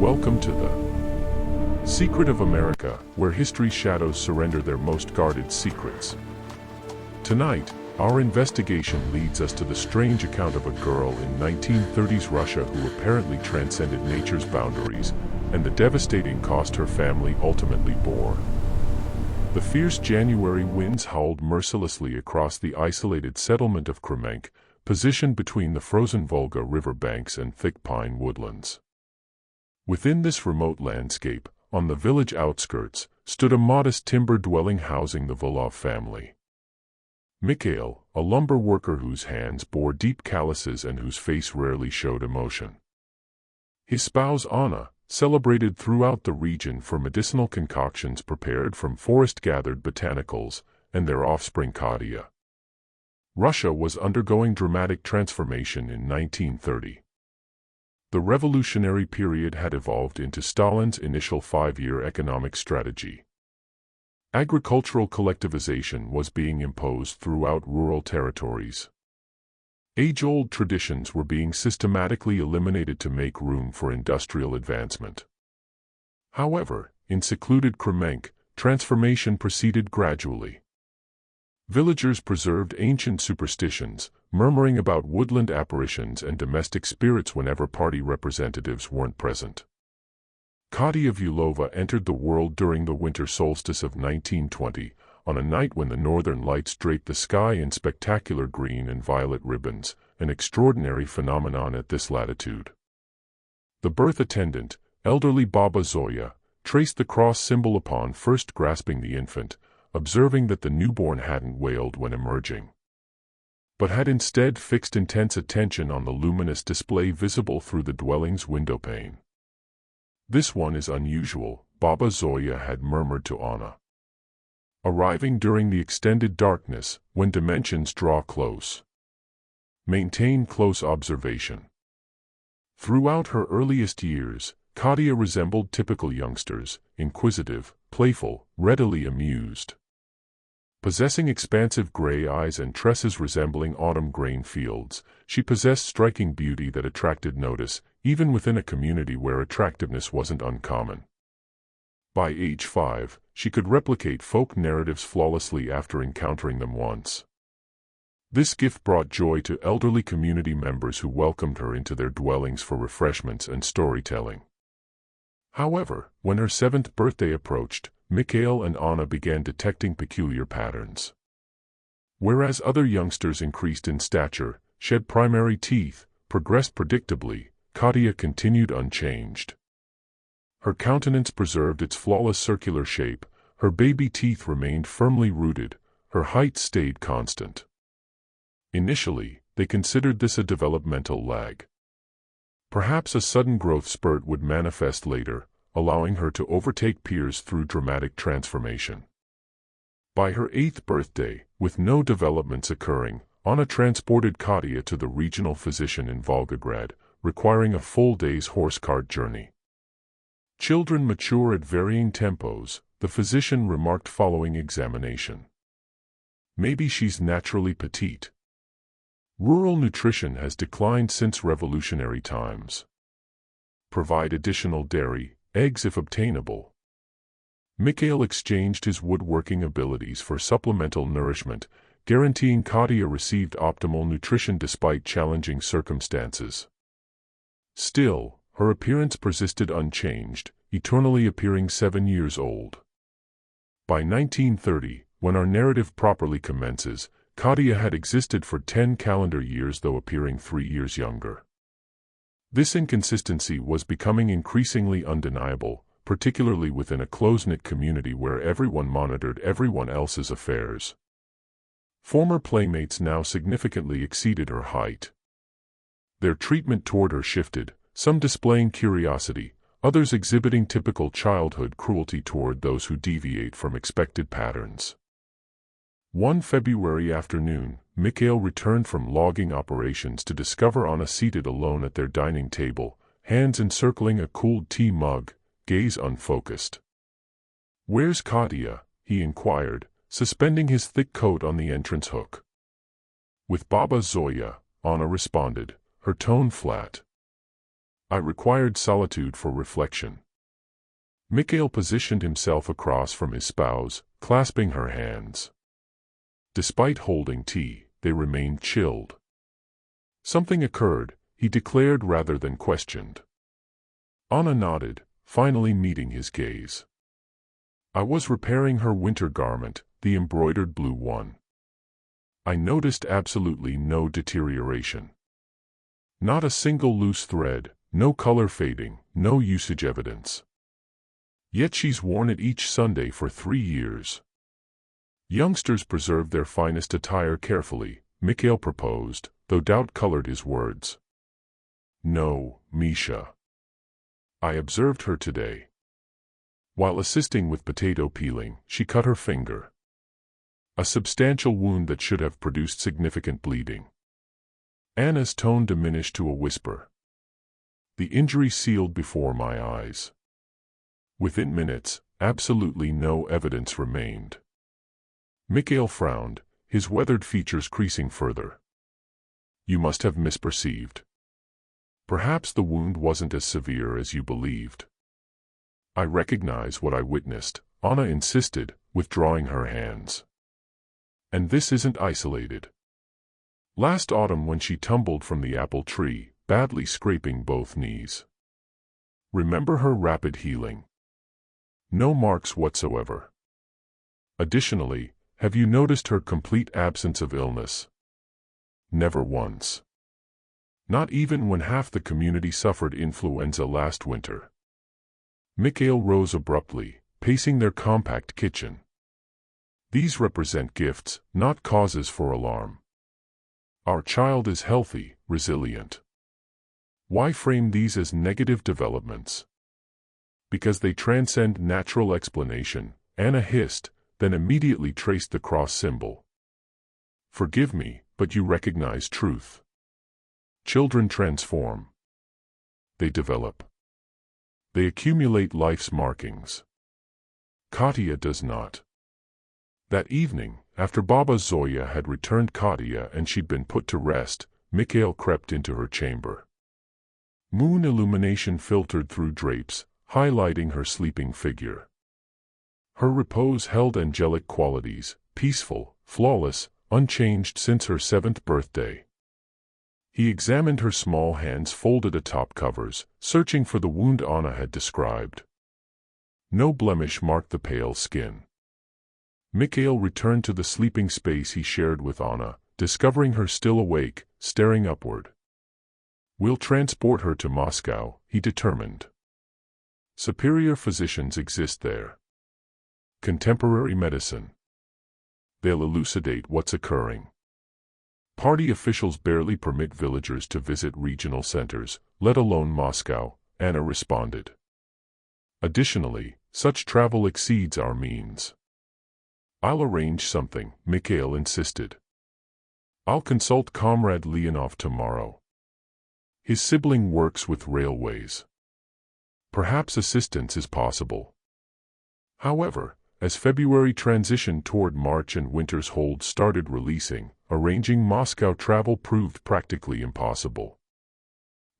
Welcome to the Secret of America, where history's shadows surrender their most guarded secrets. Tonight, our investigation leads us to the strange account of a girl in 1930s Russia who apparently transcended nature's boundaries, and the devastating cost her family ultimately bore. The fierce January winds howled mercilessly across the isolated settlement of Kremenk, positioned between the frozen Volga river banks and thick pine woodlands. Within this remote landscape, on the village outskirts, stood a modest timber dwelling housing the Volov family. Mikhail, a lumber worker whose hands bore deep calluses and whose face rarely showed emotion. His spouse Anna, celebrated throughout the region for medicinal concoctions prepared from forest-gathered botanicals, and their offspring Katya. Russia was undergoing dramatic transformation in 1930. The revolutionary period had evolved into Stalin's initial 5-year economic strategy. Agricultural collectivization was being imposed throughout rural territories. Age-old traditions were being systematically eliminated to make room for industrial advancement. However, in secluded Kremenk, transformation proceeded gradually. Villagers preserved ancient superstitions, murmuring about woodland apparitions and domestic spirits whenever party representatives weren't present. Katya Vulova entered the world during the winter solstice of 1920, on a night when the northern lights draped the sky in spectacular green and violet ribbons, an extraordinary phenomenon at this latitude. The birth attendant, elderly Baba Zoya, traced the cross symbol upon first grasping the infant, observing that the newborn hadn't wailed when emerging, but had instead fixed intense attention on the luminous display visible through the dwelling's windowpane. "This one is unusual," Baba Zoya had murmured to Anna. "Arriving during the extended darkness, when dimensions draw close. Maintain close observation." Throughout her earliest years, Katya resembled typical youngsters, inquisitive, playful, readily amused. Possessing expansive gray eyes and tresses resembling autumn grain fields, she possessed striking beauty that attracted notice, even within a community where attractiveness wasn't uncommon. By age 5, she could replicate folk narratives flawlessly after encountering them once. This gift brought joy to elderly community members who welcomed her into their dwellings for refreshments and storytelling. However, when her 7th birthday approached, Mikhail and Anna began detecting peculiar patterns. Whereas other youngsters increased in stature, shed primary teeth, progressed predictably, Katya continued unchanged. Her countenance preserved its flawless circular shape, her baby teeth remained firmly rooted, her height stayed constant. Initially, they considered this a developmental lag. Perhaps a sudden growth spurt would manifest later, allowing her to overtake peers through dramatic transformation. By her 8th birthday, with no developments occurring, Anna transported Katya to the regional physician in Volgograd, requiring a full day's horse-cart journey. "Children mature at varying tempos," the physician remarked following examination. "Maybe she's naturally petite. Rural nutrition has declined since revolutionary times. Provide additional dairy, eggs if obtainable." Mikhail exchanged his woodworking abilities for supplemental nourishment, guaranteeing Katya received optimal nutrition despite challenging circumstances. Still, her appearance persisted unchanged, eternally appearing 7 years old. By 1930, when our narrative properly commences, Katya had existed for 10 calendar years, though appearing 3 years younger. This inconsistency was becoming increasingly undeniable, particularly within a close-knit community where everyone monitored everyone else's affairs. Former playmates now significantly exceeded her height. Their treatment toward her shifted, some displaying curiosity, others exhibiting typical childhood cruelty toward those who deviate from expected patterns. One February afternoon, Mikhail returned from logging operations to discover Anna seated alone at their dining table, hands encircling a cooled tea mug, gaze unfocused. "Where's Katya?" he inquired, suspending his thick coat on the entrance hook. "With Baba Zoya," Anna responded, her tone flat. I required solitude for reflection. Mikhail positioned himself across from his spouse, clasping her hands. Despite holding tea, they remained chilled. Something occurred, he declared rather than questioned. Anna nodded, finally meeting his gaze. I was repairing her winter garment, the embroidered blue one. I noticed absolutely no deterioration. Not a single loose thread, no color fading, no usage evidence. Yet she's worn it each Sunday for 3 years. Youngsters preserve their finest attire carefully, Mikhail proposed, though doubt colored his words. No, Misha. I observed her today. While assisting with potato peeling, she cut her finger. A substantial wound that should have produced significant bleeding. Anna's tone diminished to a whisper. The injury sealed before my eyes. Within minutes, absolutely no evidence remained. Mikhail frowned, his weathered features creasing further. You must have misperceived. Perhaps the wound wasn't as severe as you believed. I recognize what I witnessed, Anna insisted, withdrawing her hands. And this isn't isolated. Last autumn when she tumbled from the apple tree, badly scraping both knees. Remember her rapid healing? No marks whatsoever. Additionally, have you noticed her complete absence of illness? Never once. Not even when half the community suffered influenza last winter. Mikhail rose abruptly, pacing their compact kitchen. These represent gifts, not causes for alarm. Our child is healthy, resilient. Why frame these as negative developments? Because they transcend natural explanation, Anna hissed, then immediately traced the cross symbol. Forgive me, but you recognize truth. Children transform. They develop. They accumulate life's markings. Katya does not. That evening, after Baba Zoya had returned Katya and she'd been put to rest, Mikhail crept into her chamber. Moon illumination filtered through drapes, highlighting her sleeping figure. Her repose held angelic qualities, peaceful, flawless, unchanged since her 7th birthday. He examined her small hands folded atop covers, searching for the wound Anna had described. No blemish marked the pale skin. Mikhail returned to the sleeping space he shared with Anna, discovering her still awake, staring upward. We'll transport her to Moscow, he determined. Superior physicians exist there. Contemporary medicine. They'll elucidate what's occurring. Party officials barely permit villagers to visit regional centers, let alone Moscow, Anna responded. Additionally, such travel exceeds our means. I'll arrange something, Mikhail insisted. I'll consult Comrade Leonov tomorrow. His sibling works with railways. Perhaps assistance is possible. However, as February transitioned toward March and winter's hold started releasing, arranging Moscow travel proved practically impossible.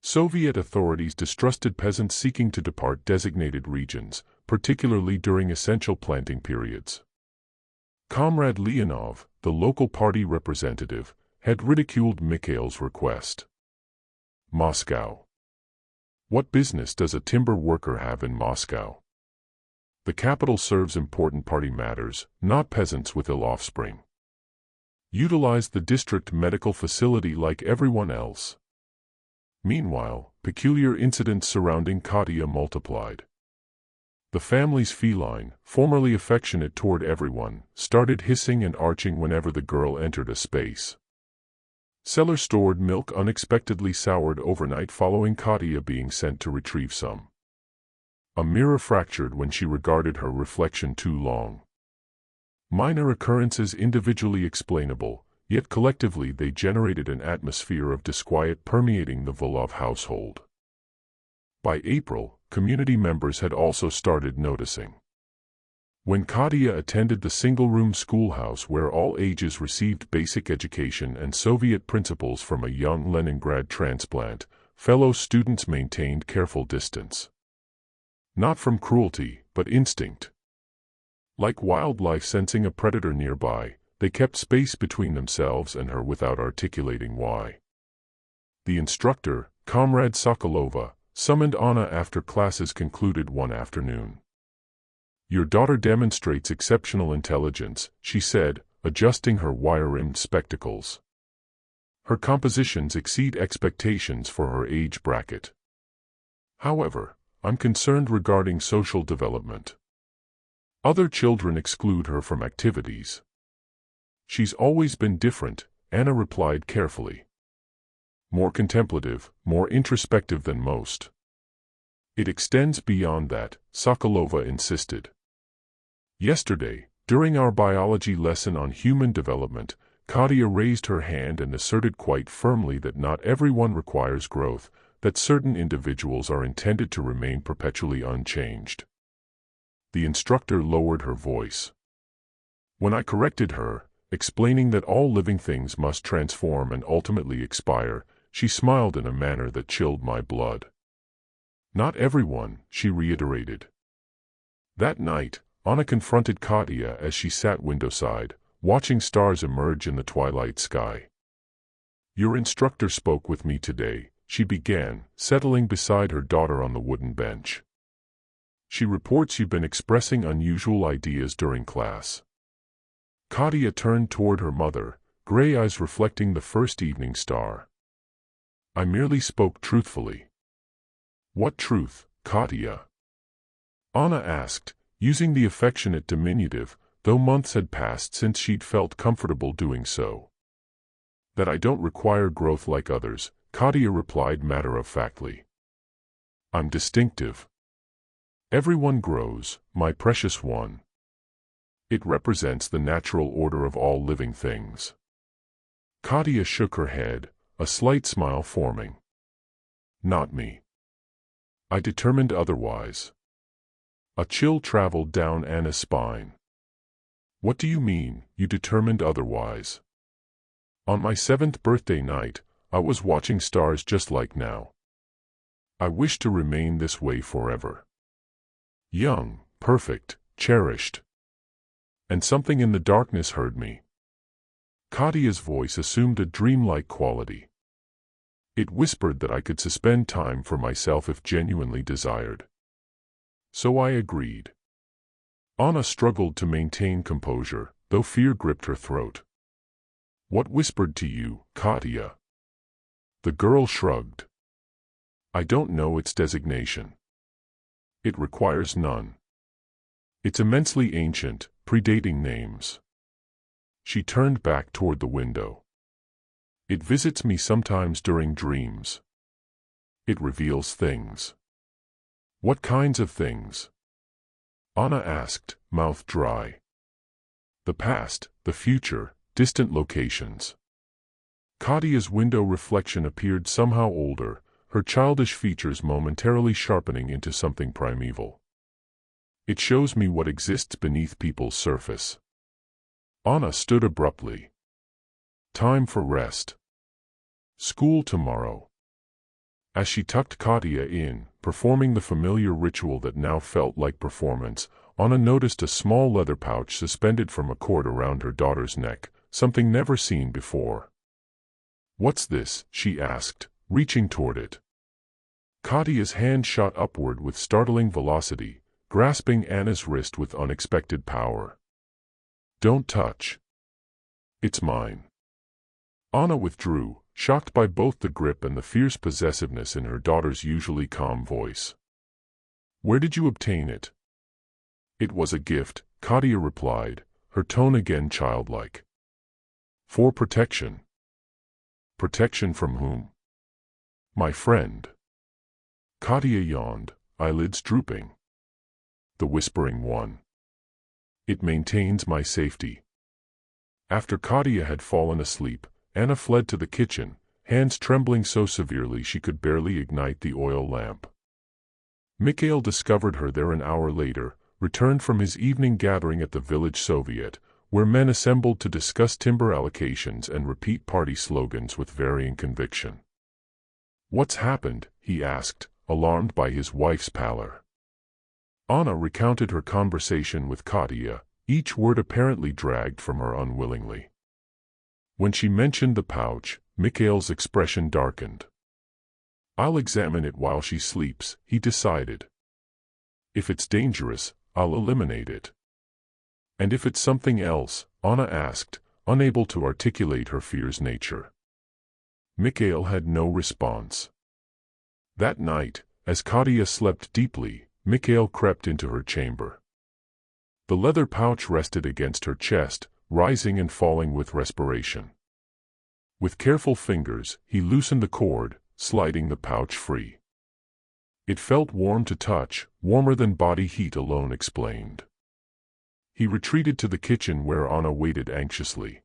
Soviet authorities distrusted peasants seeking to depart designated regions, particularly during essential planting periods. Comrade Leonov, the local party representative, had ridiculed Mikhail's request. Moscow. What business does a timber worker have in Moscow? The capital serves important party matters, not peasants with ill offspring. Utilize the district medical facility like everyone else. Meanwhile, peculiar incidents surrounding Katya multiplied. The family's feline, formerly affectionate toward everyone, started hissing and arching whenever the girl entered a space. Cellar-stored milk unexpectedly soured overnight following Katya being sent to retrieve some. A mirror fractured when she regarded her reflection too long. Minor occurrences individually explainable, yet collectively they generated an atmosphere of disquiet permeating the Volov household. By April, community members had also started noticing. When Katya attended the single-room schoolhouse where all ages received basic education and Soviet principles from a young Leningrad transplant, fellow students maintained careful distance. Not from cruelty, but instinct. Like wildlife sensing a predator nearby, they kept space between themselves and her without articulating why. The instructor, Comrade Sokolova, summoned Anna after classes concluded one afternoon. "Your daughter demonstrates exceptional intelligence," she said, adjusting her wire-rimmed spectacles. "Her compositions exceed expectations for her age bracket. However, I'm concerned regarding social development. Other children exclude her from activities." "She's always been different," Anna replied carefully. "More contemplative, more introspective than most." "It extends beyond that," Sokolova insisted. "Yesterday, during our biology lesson on human development, Katia raised her hand and asserted quite firmly that not everyone requires growth, that certain individuals are intended to remain perpetually unchanged." The instructor lowered her voice. When I corrected her, explaining that all living things must transform and ultimately expire, she smiled in a manner that chilled my blood. "Not everyone," she reiterated. That night, Anna confronted Katia as she sat windowside, watching stars emerge in the twilight sky. "Your instructor spoke with me today," she began, settling beside her daughter on the wooden bench. "She reports you've been expressing unusual ideas during class." Katia turned toward her mother, gray eyes reflecting the first evening star. "I merely spoke truthfully." "What truth, Katia?" Anna asked, using the affectionate diminutive, though months had passed since she'd felt comfortable doing so. "That I don't require growth like others," Katia replied matter-of-factly. "I'm distinctive. Everyone grows, my precious one. It represents the natural order of all living things." Katia shook her head, a slight smile forming. "Not me. I determined otherwise." A chill traveled down Anna's spine. "What do you mean, you determined otherwise?" "On my 7th birthday night, I was watching stars just like now. I wish to remain this way forever. Young, perfect, cherished. And something in the darkness heard me." Katia's voice assumed a dreamlike quality. It whispered that I could suspend time for myself if genuinely desired. So I agreed. Anna struggled to maintain composure, though fear gripped her throat. "What whispered to you, Katia?" The girl shrugged. "I don't know its designation. It requires none. It's immensely ancient, predating names." She turned back toward the window. "It visits me sometimes during dreams. It reveals things." "What kinds of things?" Anna asked, mouth dry. "The past, the future, distant locations." Katia's window reflection appeared somehow older, her childish features momentarily sharpening into something primeval. "It shows me what exists beneath people's surface." Anna stood abruptly. "Time for rest. School tomorrow." As she tucked Katia in, performing the familiar ritual that now felt like performance, Anna noticed a small leather pouch suspended from a cord around her daughter's neck, something never seen before. "What's this?" she asked, reaching toward it. Katia's hand shot upward with startling velocity, grasping Anna's wrist with unexpected power. "Don't touch. It's mine." Anna withdrew, shocked by both the grip and the fierce possessiveness in her daughter's usually calm voice. "Where did you obtain it?" "It was a gift," Katia replied, her tone again childlike. "For protection." "Protection from whom?" "My friend." Katia yawned, eyelids drooping. "The Whispering One. It maintains my safety." After Katia had fallen asleep, Anna fled to the kitchen, hands trembling so severely she could barely ignite the oil lamp. Mikhail discovered her there an hour later, returned from his evening gathering at the village Soviet, where men assembled to discuss timber allocations and repeat party slogans with varying conviction. "What's happened?" he asked, alarmed by his wife's pallor. Anna recounted her conversation with Katia, each word apparently dragged from her unwillingly. When she mentioned the pouch, Mikhail's expression darkened. "I'll examine it while she sleeps," he decided. "If it's dangerous, I'll eliminate it." "And if it's something else?" Anna asked, unable to articulate her fear's nature. Mikhail had no response. That night, as Katia slept deeply, Mikhail crept into her chamber. The leather pouch rested against her chest, rising and falling with respiration. With careful fingers, he loosened the cord, sliding the pouch free. It felt warm to touch, warmer than body heat alone explained. He retreated to the kitchen where Anna waited anxiously.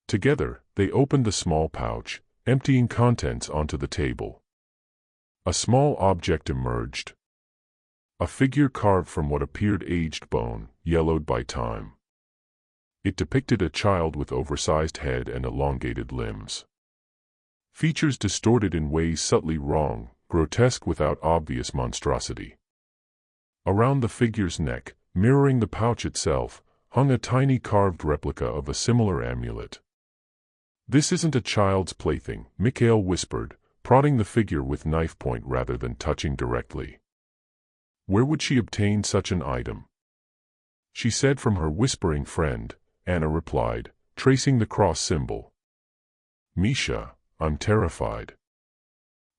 Together, they opened the small pouch, emptying contents onto the table. A small object emerged. A figure carved from what appeared aged bone, yellowed by time. It depicted a child with oversized head and elongated limbs. Features distorted in ways subtly wrong, grotesque without obvious monstrosity. Around the figure's neck, mirroring the pouch itself, hung a tiny carved replica of a similar amulet. "This isn't a child's plaything," Mikhail whispered, prodding the figure with knife point rather than touching directly. "Where would she obtain such an item?" "She said from her whispering friend," Anna replied, tracing the cross symbol. "Misha, I'm terrified."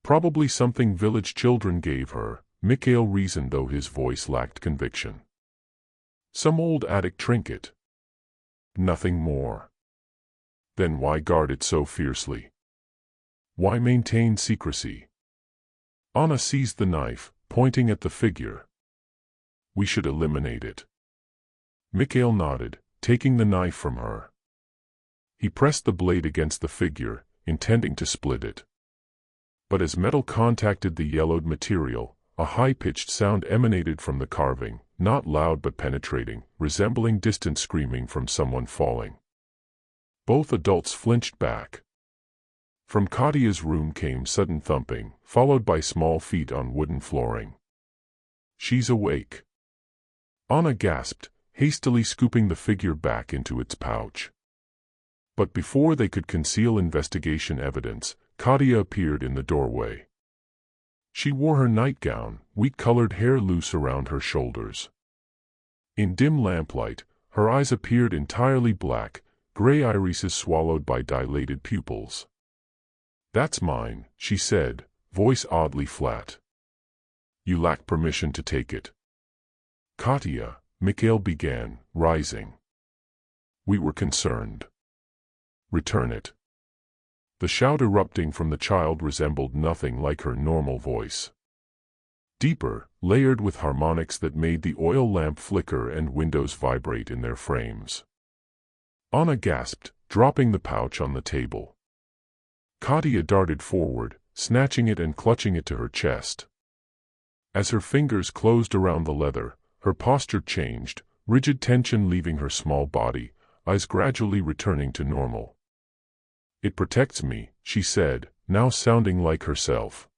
"Probably something village children gave her," Mikhail reasoned, though his voice lacked conviction. "Some old attic trinket." "Nothing more." "Then why guard it so fiercely? Why maintain secrecy?" Anna seized the knife, pointing at the figure. "We should eliminate it." Mikhail nodded, taking the knife from her. He pressed the blade against the figure, intending to split it. But as metal contacted the yellowed material, a high-pitched sound emanated from the carving, not loud but penetrating, resembling distant screaming from someone falling. Both adults flinched back. From Katia's room came sudden thumping, followed by small feet on wooden flooring. "She's awake," Anna gasped, hastily scooping the figure back into its pouch. But before they could conceal investigation evidence, Katia appeared in the doorway. She wore her nightgown, wheat-colored hair loose around her shoulders. In dim lamplight, her eyes appeared entirely black, gray irises swallowed by dilated pupils. "That's mine," she said, voice oddly flat. "You lack permission to take it." "Katia," Mikhail began, rising. "We were concerned." "Return it." The shout erupting from the child resembled nothing like her normal voice. Deeper, layered with harmonics that made the oil lamp flicker and windows vibrate in their frames. Anna gasped, dropping the pouch on the table. Katia darted forward, snatching it and clutching it to her chest. As her fingers closed around the leather, her posture changed, rigid tension leaving her small body, eyes gradually returning to normal. "It protects me," she said, now sounding like herself.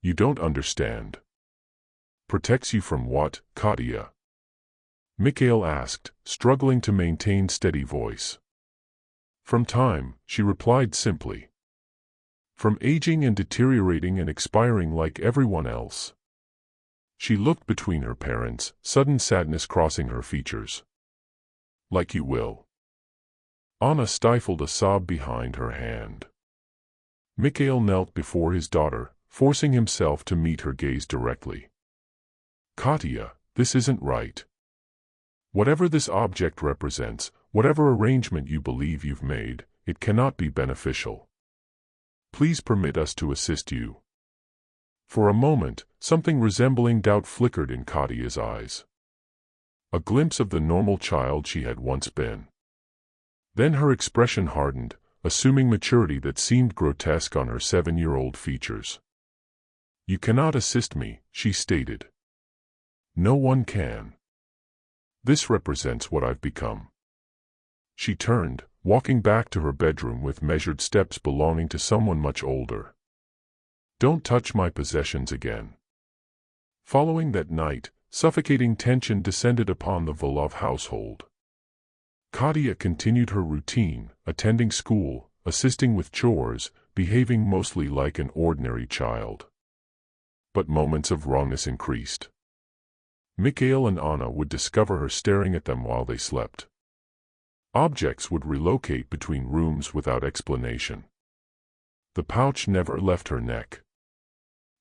"You don't understand." "Protects you from what, Katia?" Mikhail asked, struggling to maintain steady voice. "From time," she replied simply. "From aging and deteriorating and expiring like everyone else." She looked between her parents, sudden sadness crossing her features. "Like you will." Anna stifled a sob behind her hand. Mikhail knelt before his daughter, forcing himself to meet her gaze directly. "Katia, this isn't right. Whatever this object represents, whatever arrangement you believe you've made, it cannot be beneficial. Please permit us to assist you." For a moment, something resembling doubt flickered in Katia's eyes. A glimpse of the normal child she had once been. Then her expression hardened, assuming maturity that seemed grotesque on her 7-year-old features. "You cannot assist me," she stated. "No one can. This represents what I've become." She turned, walking back to her bedroom with measured steps belonging to someone much older. Don't touch my possessions again. Following that night, suffocating tension descended upon the Volov household. Katya continued her routine, attending school, assisting with chores, behaving mostly like an ordinary child. But moments of wrongness increased. Mikhail and Anna would discover her staring at them while they slept. Objects would relocate between rooms without explanation. The pouch never left her neck.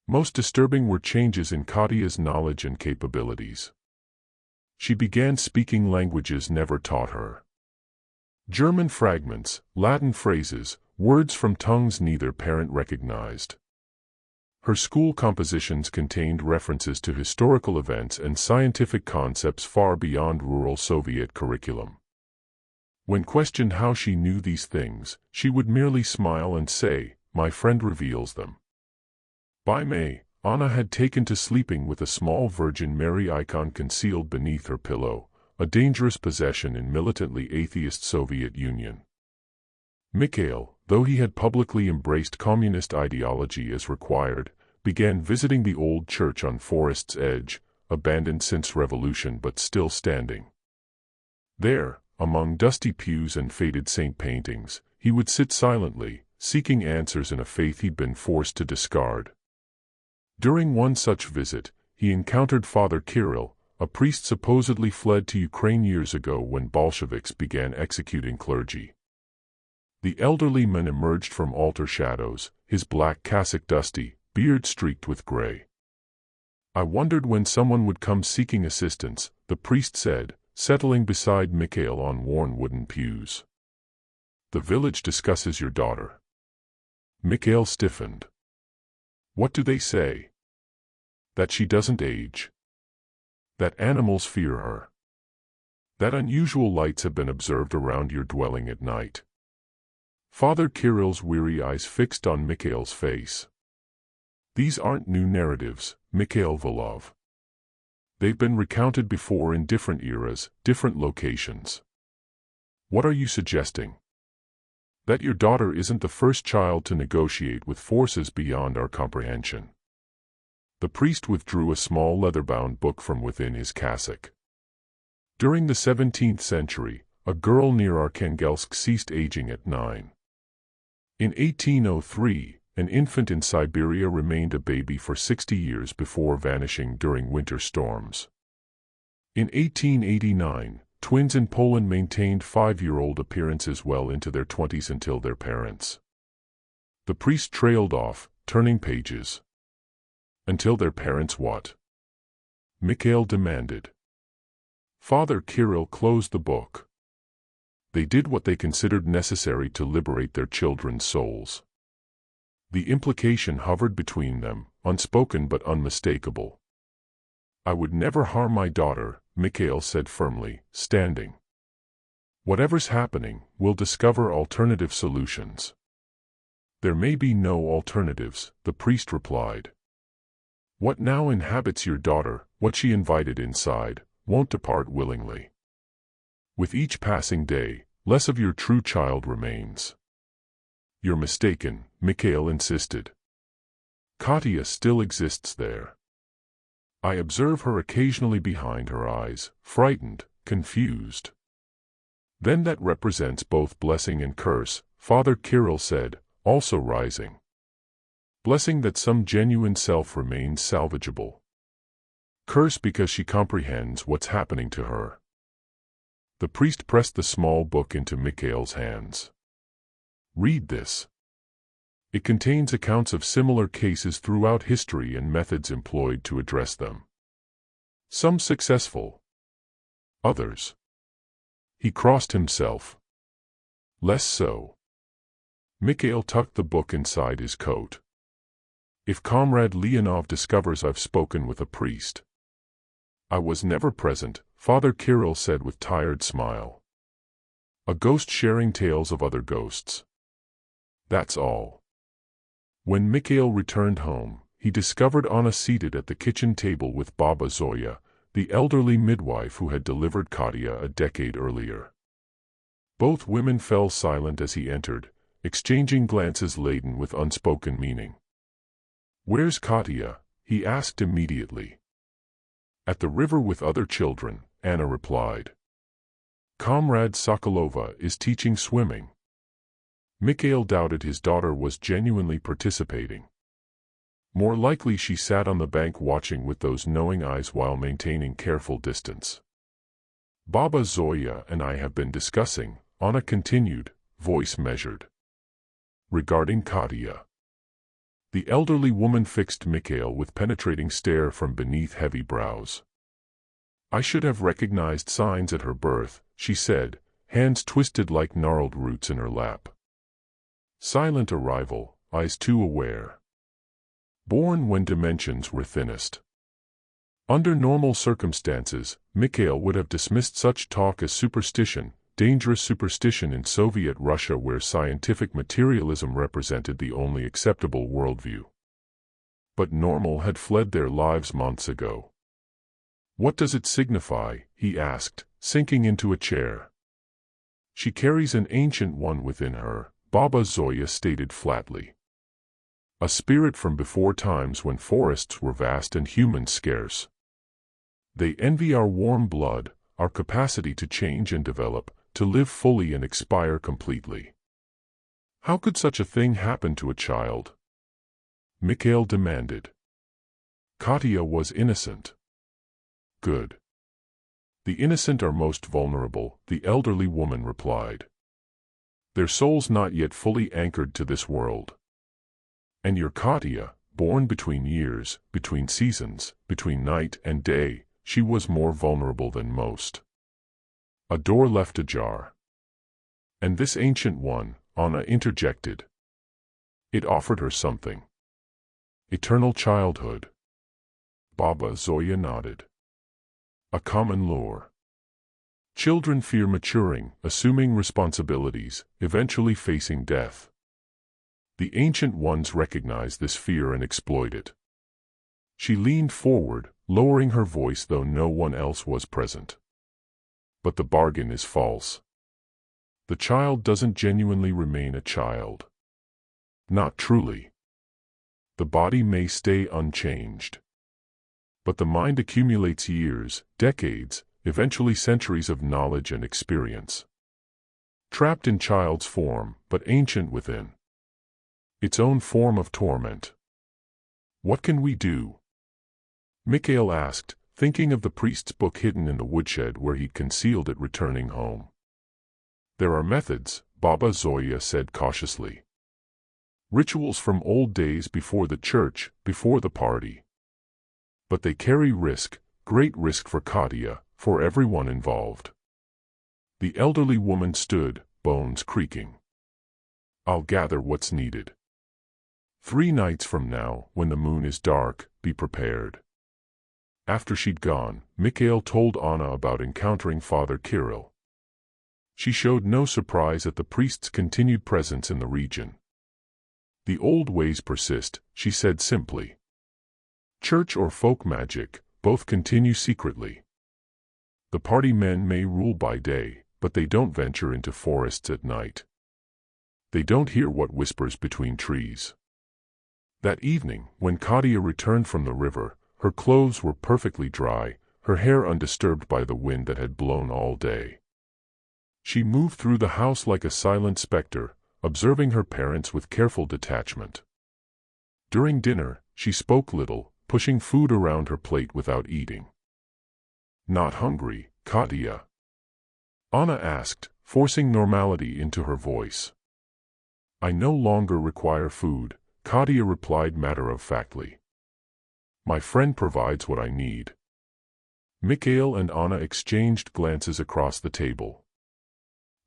Most disturbing were changes in Katya's knowledge and capabilities. She began speaking languages never taught her. German fragments, Latin phrases, words from tongues neither parent recognized. Her school compositions contained references to historical events and scientific concepts far beyond rural Soviet curriculum. When questioned how she knew these things, she would merely smile and say, "My friend reveals them." By May, Anna had taken to sleeping with a small Virgin Mary icon concealed beneath her pillow, a dangerous possession in militantly atheist Soviet Union. Mikhail, though he had publicly embraced communist ideology as required, began visiting the old church on Forest's Edge, abandoned since revolution but still standing. There, among dusty pews and faded saint paintings, he would sit silently, seeking answers in a faith he'd been forced to discard. During one such visit, he encountered Father Kirill, a priest supposedly fled to Ukraine years ago when Bolsheviks began executing clergy. The elderly man emerged from altar shadows, his black cassock dusty, beard streaked with gray. "I wondered when someone would come seeking assistance," the priest said, settling beside Mikhail on worn wooden pews. "The village discusses your daughter." Mikhail stiffened. "What do they say?" "That she doesn't age. That animals fear her. That unusual lights have been observed around your dwelling at night." Father Kirill's weary eyes fixed on Mikhail's face. "These aren't new narratives, Mikhail Volov. They've been recounted before in different eras, different locations. What are you suggesting? That your daughter isn't the first child to negotiate with forces beyond our comprehension." The priest withdrew a small leather-bound book from within his cassock. During the 17th century, a girl near Arkhangelsk ceased aging at 9. In 1803, an infant in Siberia remained a baby for 60 years before vanishing during winter storms. In 1889, twins in Poland maintained 5-year-old appearances well into their 20s until their parents. The priest trailed off, turning pages. "Until their parents what?" Mikhail demanded. Father Kirill closed the book. "They did what they considered necessary to liberate their children's souls." The implication hovered between them, unspoken but unmistakable. "I would never harm my daughter," Mikhail said firmly, standing. "Whatever's happening, we'll discover alternative solutions." "There may be no alternatives," the priest replied. "What now inhabits your daughter, what she invited inside, won't depart willingly. With each passing day, less of your true child remains." "You're mistaken," Mikhail insisted. "Katya still exists there. I observe her occasionally behind her eyes, frightened, confused." "Then that represents both blessing and curse," Father Kirill said, also rising. "Blessing that some genuine self remains salvageable. Curse because she comprehends what's happening to her." The priest pressed the small book into Mikhail's hands. "Read this. It contains accounts of similar cases throughout history and methods employed to address them. Some successful. Others." He crossed himself. "Less so." Mikhail tucked the book inside his coat. "If Comrade Leonov discovers I've spoken with a priest." "I was never present," Father Kirill said with tired smile. "A ghost sharing tales of other ghosts. That's all." When Mikhail returned home, he discovered Anna seated at the kitchen table with Baba Zoya, the elderly midwife who had delivered Katya a decade earlier. Both women fell silent as he entered, exchanging glances laden with unspoken meaning. "Where's Katya?" he asked immediately. "At the river with other children," Anna replied. "Comrade Sokolova is teaching swimming." Mikhail doubted his daughter was genuinely participating. More likely she sat on the bank watching with those knowing eyes while maintaining careful distance. "Baba Zoya and I have been discussing," Anna continued, voice measured. "Regarding Katya." The elderly woman fixed Mikhail with penetrating stare from beneath heavy brows. "I should have recognized signs at her birth," she said, hands twisted like gnarled roots in her lap. "Silent arrival, eyes too aware. Born when dimensions were thinnest." Under normal circumstances, Mikhail would have dismissed such talk as superstition, dangerous superstition in Soviet Russia where scientific materialism represented the only acceptable worldview. But normal had fled their lives months ago. "What does it signify?" he asked, sinking into a chair. "She carries an ancient one within her," Baba Zoya stated flatly. "A spirit from before times when forests were vast and humans scarce. They envy our warm blood, our capacity to change and develop, to live fully and expire completely." "How could such a thing happen to a child?" Mikhail demanded. "Katya was innocent." "Good. The innocent are most vulnerable," the elderly woman replied. "Their souls not yet fully anchored to this world. And your Katya, born between years, between seasons, between night and day, she was more vulnerable than most." A door left ajar. "And this ancient one," Anna interjected. "It offered her something." "Eternal childhood." Baba Zoya nodded. "A common lore. Children fear maturing, assuming responsibilities, eventually facing death. The ancient ones recognize this fear and exploit it." She leaned forward, lowering her voice though no one else was present. "But the bargain is false. The child doesn't genuinely remain a child. Not truly. The body may stay unchanged. But the mind accumulates years, decades, eventually centuries of knowledge and experience. Trapped in child's form, but ancient within. Its own form of torment. What can we do?" Mikhail asked, thinking of the priest's book hidden in the woodshed where he'd concealed it returning home. "There are methods," Baba Zoya said cautiously. "Rituals from old days before the church, before the party. But they carry risk, great risk for Katya, for everyone involved." The elderly woman stood, bones creaking. "I'll gather what's needed. 3 nights from now, when the moon is dark, be prepared." After she'd gone, Mikhail told Anna about encountering Father Kirill. She showed no surprise at the priest's continued presence in the region. "The old ways persist," she said simply. "Church or folk magic, both continue secretly. The party men may rule by day, but they don't venture into forests at night. They don't hear what whispers between trees." That evening, when Katya returned from the river, her clothes were perfectly dry, her hair undisturbed by the wind that had blown all day. She moved through the house like a silent specter, observing her parents with careful detachment. During dinner, she spoke little, pushing food around her plate without eating. "Not hungry, Katya?" Anna asked, forcing normality into her voice. "I no longer require food," Katya replied matter-of-factly. "My friend provides what I need." Mikhail and Anna exchanged glances across the table.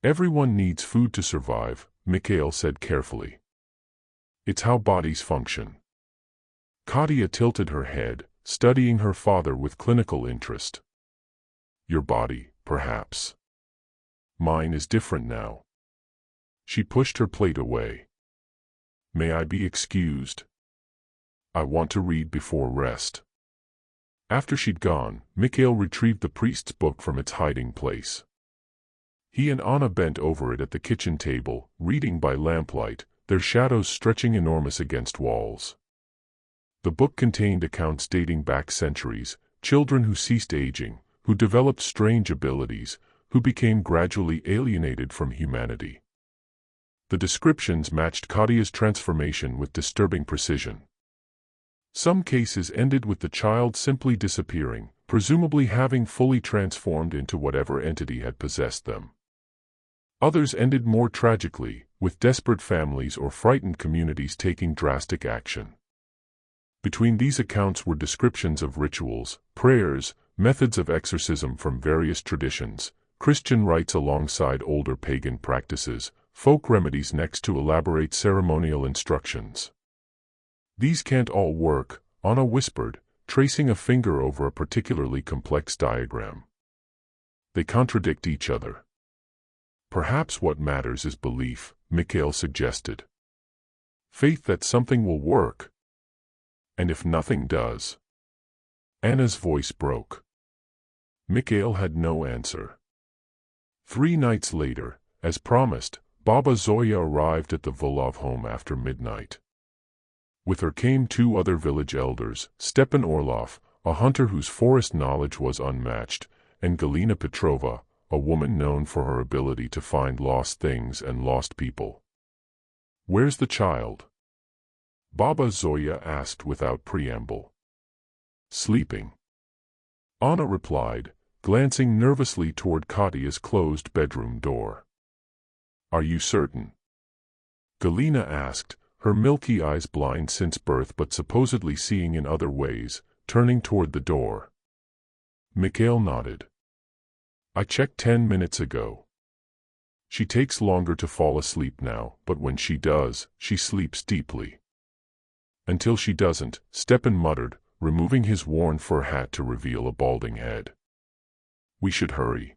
"Everyone needs food to survive," Mikhail said carefully. "It's how bodies function." Katya tilted her head, studying her father with clinical interest. "Your body, perhaps. Mine is different now." She pushed her plate away. "May I be excused? I want to read before rest." After she'd gone, Mikhail retrieved the priest's book from its hiding place. He and Anna bent over it at the kitchen table, reading by lamplight, their shadows stretching enormous against walls. The book contained accounts dating back centuries, children who ceased aging, who developed strange abilities, who became gradually alienated from humanity. The descriptions matched Kadia's transformation with disturbing precision. Some cases ended with the child simply disappearing, presumably having fully transformed into whatever entity had possessed them. Others ended more tragically, with desperate families or frightened communities taking drastic action. Between these accounts were descriptions of rituals, prayers, methods of exorcism from various traditions, Christian rites alongside older pagan practices, folk remedies next to elaborate ceremonial instructions. "These can't all work," Anna whispered, tracing a finger over a particularly complex diagram. "They contradict each other." "Perhaps what matters is belief," Mikhail suggested. "Faith that something will work. And if nothing does?" Anna's voice broke. Mikhail had no answer. 3 nights later, as promised, Baba Zoya arrived at the Volov home after midnight. With her came 2 other village elders, Stepan Orlov, a hunter whose forest knowledge was unmatched, and Galina Petrova, a woman known for her ability to find lost things and lost people. "Where's the child?" Baba Zoya asked without preamble. "Sleeping," Anna replied, glancing nervously toward Kadia's closed bedroom door. "Are you certain?" Galina asked, her milky eyes blind since birth but supposedly seeing in other ways, turning toward the door. Mikhail nodded. "I checked 10 minutes ago. She takes longer to fall asleep now, but when she does, she sleeps deeply." "Until she doesn't," Stepan muttered, removing his worn fur hat to reveal a balding head. "We should hurry."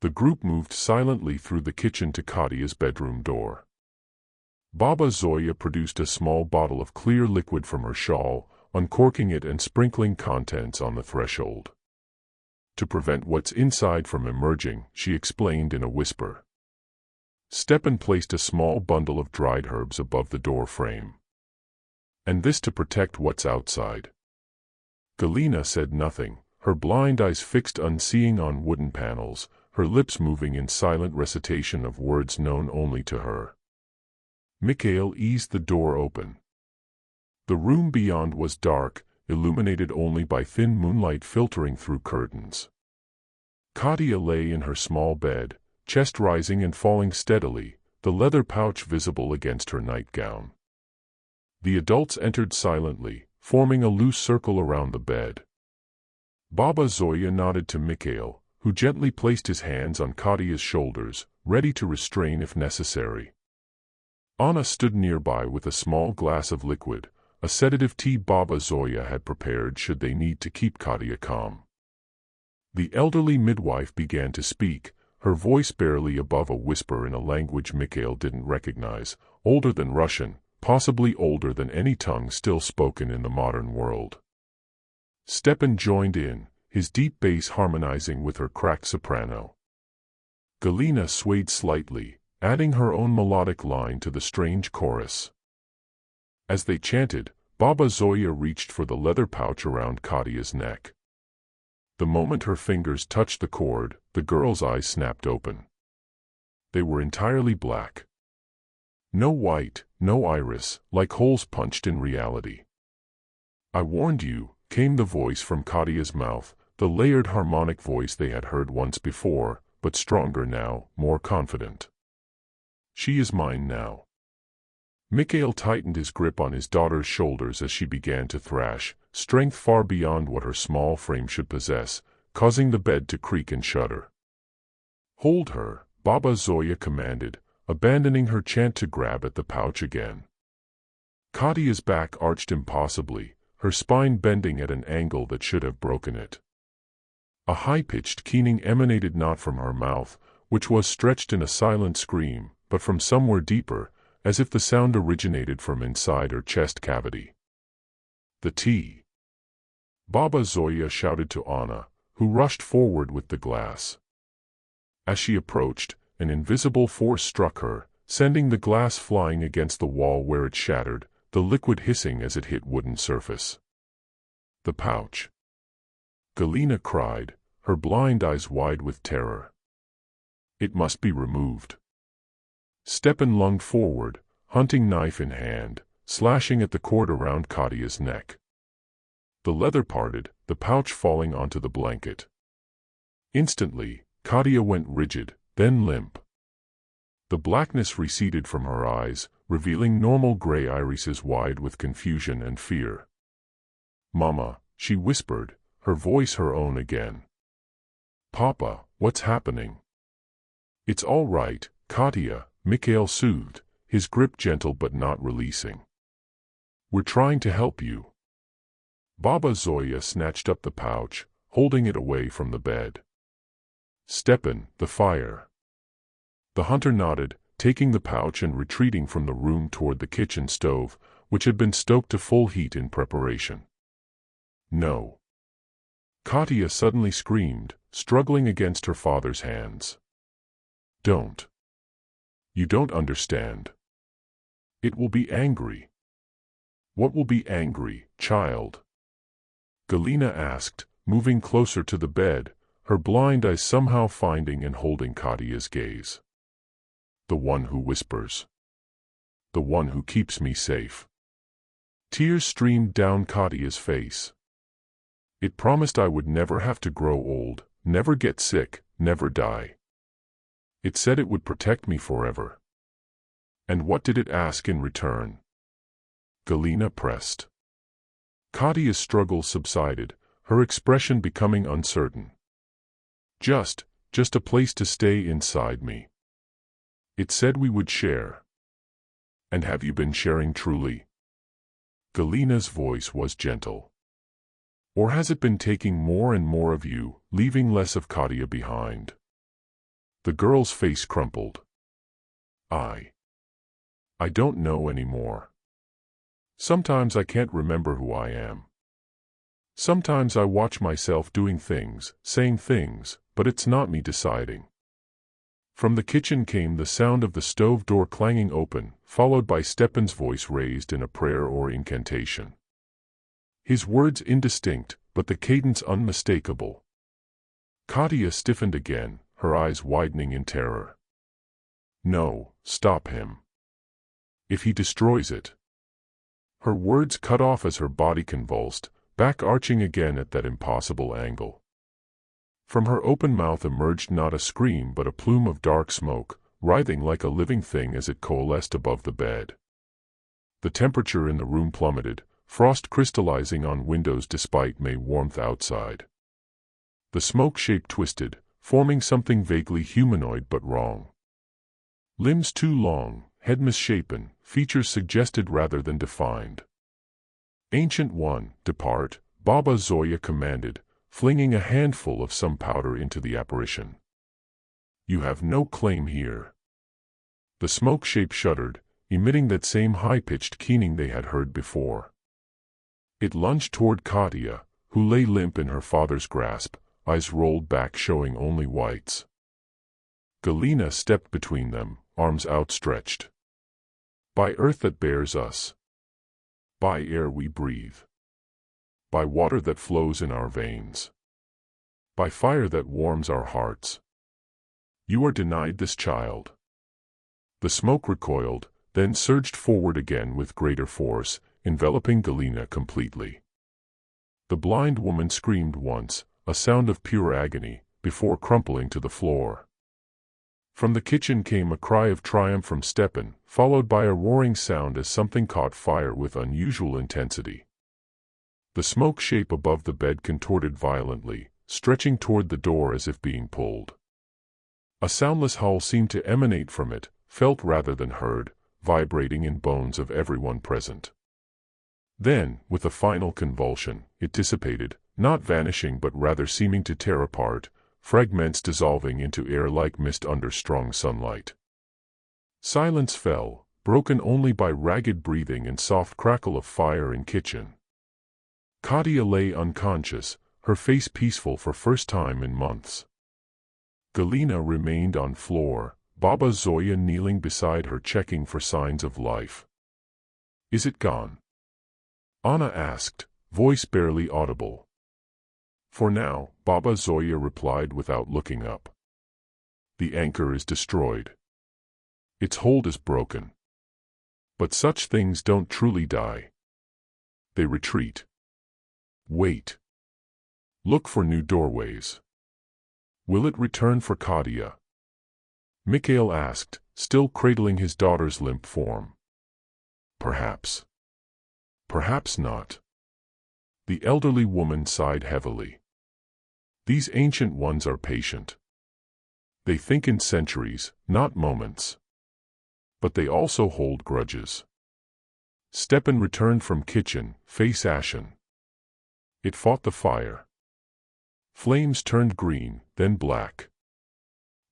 The group moved silently through the kitchen to Kadia's bedroom door. Baba Zoya produced a small bottle of clear liquid from her shawl, uncorking it and sprinkling contents on the threshold. "To prevent what's inside from emerging," she explained in a whisper. Stepan placed a small bundle of dried herbs above the door frame. "And this to protect what's outside." Galina said nothing, her blind eyes fixed unseeing on wooden panels, her lips moving in silent recitation of words known only to her. Mikhail eased the door open. The room beyond was dark, illuminated only by thin moonlight filtering through curtains. Kadia lay in her small bed, chest rising and falling steadily, the leather pouch visible against her nightgown. The adults entered silently, forming a loose circle around the bed. Baba Zoya nodded to Mikhail, who gently placed his hands on Kadia's shoulders, ready to restrain if necessary. Anna stood nearby with a small glass of liquid, a sedative tea Baba Zoya had prepared should they need to keep Kadia calm. The elderly midwife began to speak, her voice barely above a whisper in a language Mikhail didn't recognize, older than Russian, possibly older than any tongue still spoken in the modern world. Stepan joined in, his deep bass harmonizing with her cracked soprano. Galina swayed slightly, adding her own melodic line to the strange chorus. As they chanted, Baba Zoya reached for the leather pouch around Kadia's neck. The moment her fingers touched the cord, the girl's eyes snapped open. They were entirely black. No white, no iris, like holes punched in reality. "I warned you," came the voice from Kadia's mouth, the layered harmonic voice they had heard once before, but stronger now, more confident. "She is mine now." Mikhail tightened his grip on his daughter's shoulders as she began to thrash, strength far beyond what her small frame should possess, causing the bed to creak and shudder. "Hold her," Baba Zoya commanded, abandoning her chant to grab at the pouch again. Kadia's back arched impossibly, her spine bending at an angle that should have broken it. A high-pitched keening emanated not from her mouth, which was stretched in a silent scream, but from somewhere deeper, as if the sound originated from inside her chest cavity. "The tea!" Baba Zoya shouted to Anna, who rushed forward with the glass. As she approached, an invisible force struck her, sending the glass flying against the wall where it shattered, the liquid hissing as it hit wooden surface. The pouch. Galina cried, her blind eyes wide with terror. It must be removed. Stepan lunged forward, hunting knife in hand, slashing at the cord around Katia's neck. The leather parted, the pouch falling onto the blanket. Instantly, Katia went rigid, then limp. The blackness receded from her eyes, revealing normal gray irises wide with confusion and fear. "Mama," she whispered, her voice her own again. "Papa, what's happening?" "It's all right, Katia," Mikhail soothed, his grip gentle but not releasing. "We're trying to help you." Baba Zoya snatched up the pouch, holding it away from the bed. "Stepan, the fire." The hunter nodded, taking the pouch and retreating from the room toward the kitchen stove, which had been stoked to full heat in preparation. "No." Katia suddenly screamed, struggling against her father's hands. "Don't. You don't understand. It will be angry." "What will be angry, child?" Galina asked, moving closer to the bed, her blind eyes somehow finding and holding Katia's gaze. "The one who whispers. The one who keeps me safe." Tears streamed down Katia's face. "It promised I would never have to grow old, never get sick, never die. It said it would protect me forever." "And what did it ask in return?" Galina pressed. Katia's struggle subsided, her expression becoming uncertain. Just a place to stay inside me. It said we would share." "And have you been sharing truly?" Galina's voice was gentle. "Or has it been taking more and more of you, leaving less of Katia behind?" The girl's face crumpled. I don't know anymore. Sometimes I can't remember who I am. Sometimes I watch myself doing things, saying things, but it's not me deciding." From the kitchen came the sound of the stove door clanging open, followed by Stepan's voice raised in a prayer or incantation. His words indistinct, but the cadence unmistakable. Katia stiffened again, her eyes widening in terror. "No, stop him. If he destroys it." Her words cut off as her body convulsed, back arching again at that impossible angle. From her open mouth emerged not a scream but a plume of dark smoke, writhing like a living thing as it coalesced above the bed. The temperature in the room plummeted, frost crystallizing on windows despite May warmth outside. The smoke shape twisted, forming something vaguely humanoid but wrong. Limbs too long, head misshapen, features suggested rather than defined. "Ancient One, depart," Baba Zoya commanded, flinging a handful of some powder into the apparition. "You have no claim here." The smoke shape shuddered, emitting that same high-pitched keening they had heard before. It lunged toward Katia, who lay limp in her father's grasp, eyes rolled back showing only whites. Galina stepped between them, arms outstretched. "By earth that bears us. By air we breathe. By water that flows in our veins. By fire that warms our hearts. You are denied this child." The smoke recoiled, then surged forward again with greater force, enveloping Galina completely. The blind woman screamed once, a sound of pure agony, before crumpling to the floor. From the kitchen came a cry of triumph from Stepan, followed by a roaring sound as something caught fire with unusual intensity. The smoke shape above the bed contorted violently, stretching toward the door as if being pulled. A soundless howl seemed to emanate from it, felt rather than heard, vibrating in bones of everyone present. Then, with a final convulsion, it dissipated, not vanishing but rather seeming to tear apart, fragments dissolving into air like mist under strong sunlight. Silence fell, broken only by ragged breathing and soft crackle of fire in kitchen. Katia lay unconscious, her face peaceful for first time in months. Galina remained on floor, Baba Zoya kneeling beside her checking for signs of life. Is it gone? Anna asked, voice barely audible. For now, Baba Zoya replied without looking up. The anchor is destroyed. Its hold is broken. But such things don't truly die. They retreat. Wait. Look for new doorways. Will it return for Katia? Mikhail asked, still cradling his daughter's limp form. Perhaps. Perhaps not. The elderly woman sighed heavily. These ancient ones are patient. They think in centuries, not moments. But they also hold grudges. Stepan returned from kitchen, face ashen. It fought the fire. Flames turned green, then black.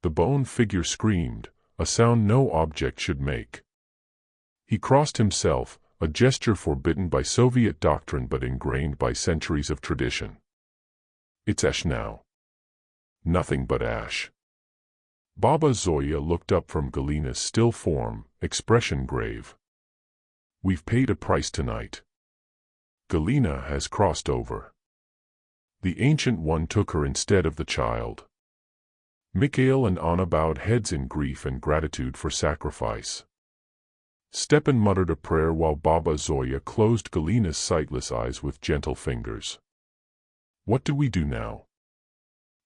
The bone figure screamed, a sound no object should make. He crossed himself, a gesture forbidden by Soviet doctrine but ingrained by centuries of tradition. It's ash now. Nothing but ash. Baba Zoya looked up from Galina's still form, expression grave. We've paid a price tonight. Galina has crossed over. The Ancient One took her instead of the child. Mikhail and Anna bowed heads in grief and gratitude for sacrifice. Stepan muttered a prayer while Baba Zoya closed Galina's sightless eyes with gentle fingers. What do we do now?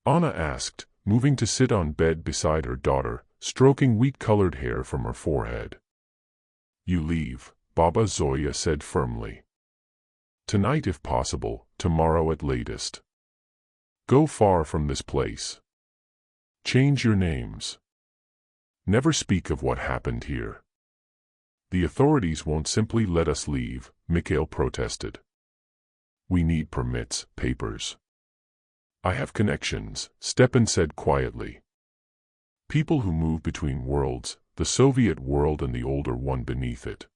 Anna asked, moving to sit on bed beside her daughter, stroking wheat-colored hair from her forehead. You leave, Baba Zoya said firmly. Tonight if possible, tomorrow at latest. Go far from this place. Change your names. Never speak of what happened here. The authorities won't simply let us leave, Mikhail protested. We need permits, papers. I have connections, Stepan said quietly. People who move between worlds, the Soviet world and the older one beneath it.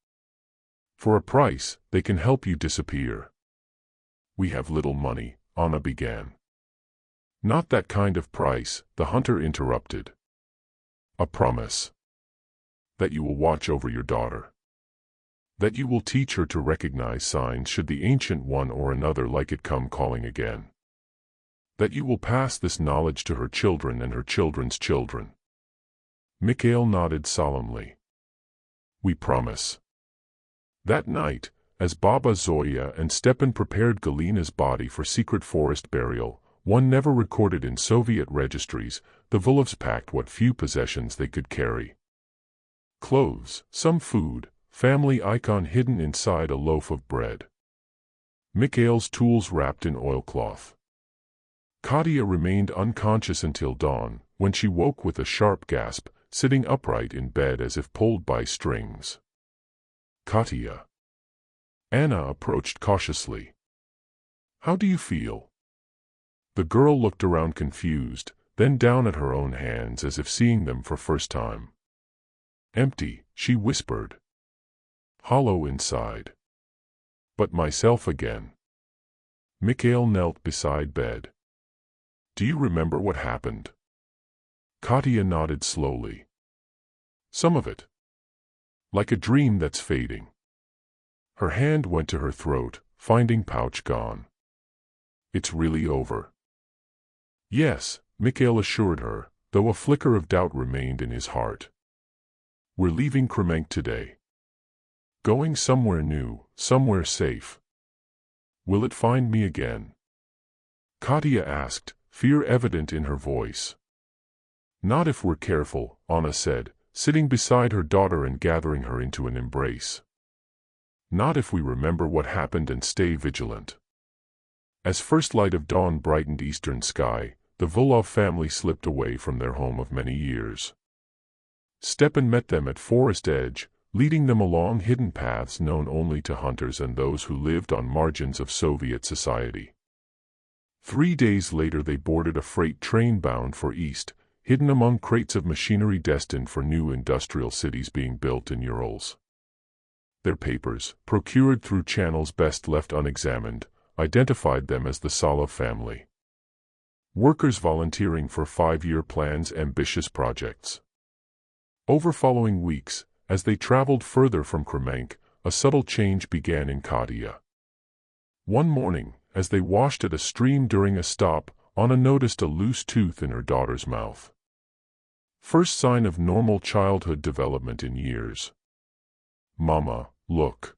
For a price, they can help you disappear. We have little money, Anna began. Not that kind of price, the hunter interrupted. A promise. That you will watch over your daughter. That you will teach her to recognize signs should the Ancient One or another like it come calling again. That you will pass this knowledge to her children and her children's children. Mikhail nodded solemnly. We promise. That night, as Baba Zoya and Stepan prepared Galina's body for secret forest burial, one never recorded in Soviet registries, the Vulovs packed what few possessions they could carry. Clothes, some food, family icon hidden inside a loaf of bread. Mikhail's tools wrapped in oilcloth. Katia remained unconscious until dawn, when she woke with a sharp gasp, sitting upright in bed as if pulled by strings. Katia. Anna approached cautiously. How do you feel? The girl looked around confused, then down at her own hands as if seeing them for first time. Empty, she whispered. Hollow inside. But myself again. Mikhail knelt beside bed. Do you remember what happened? Katia nodded slowly. Some of it. Like a dream that's fading. Her hand went to her throat, finding pouch gone. It's really over. Yes, Mikhail assured her, though a flicker of doubt remained in his heart. We're leaving Kremenk today. Going somewhere new, somewhere safe. Will it find me again? Katia asked, fear evident in her voice. Not if we're careful, Anna said, sitting beside her daughter and gathering her into an embrace. Not if we remember what happened and stay vigilant. As first light of dawn brightened eastern sky, the Volov family slipped away from their home of many years. Stepan met them at forest edge, leading them along hidden paths known only to hunters and those who lived on margins of Soviet society. 3 days later they boarded a freight train bound for east, hidden among crates of machinery destined for new industrial cities being built in Urals. Their papers, procured through channels best left unexamined, identified them as the Solov family. Workers volunteering for 5-year plans, ambitious projects. Over following weeks, as they traveled further from Kremenk, a subtle change began in Katia. One morning, as they washed at a stream during a stop, Anna noticed a loose tooth in her daughter's mouth. First sign of normal childhood development in years. "Mama, look!"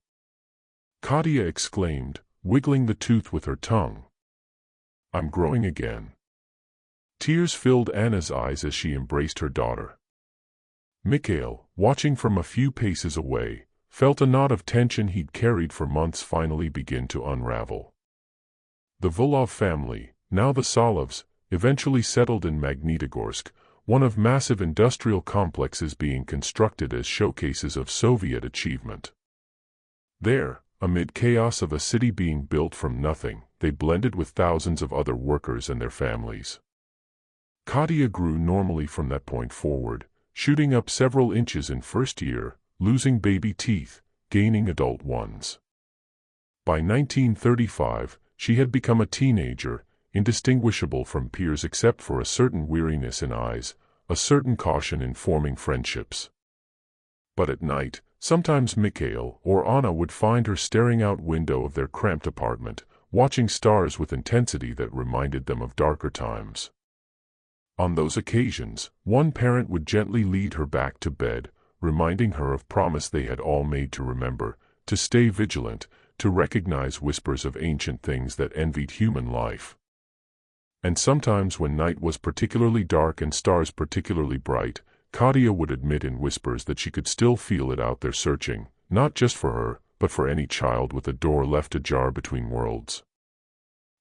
Katia exclaimed, wiggling the tooth with her tongue. "I'm growing again." Tears filled Anna's eyes as she embraced her daughter. Mikhail, watching from a few paces away, felt a knot of tension he'd carried for months finally begin to unravel. The Volov family, now the Solovs, eventually settled in Magnitogorsk, one of massive industrial complexes being constructed as showcases of Soviet achievement. There, amid chaos of a city being built from nothing, they blended with thousands of other workers and their families. Katia grew normally from that point forward, shooting up several inches in first year, losing baby teeth, gaining adult ones. By 1935, she had become a teenager, indistinguishable from peers except for a certain weariness in eyes, a certain caution in forming friendships. But at night, sometimes Mikhail or Anna would find her staring out window of their cramped apartment, watching stars with intensity that reminded them of darker times. On those occasions, one parent would gently lead her back to bed, reminding her of promise they had all made to remember, to stay vigilant, to recognize whispers of ancient things that envied human life. And sometimes when night was particularly dark and stars particularly bright, Katia would admit in whispers that she could still feel it out there searching, not just for her, but for any child with a door left ajar between worlds.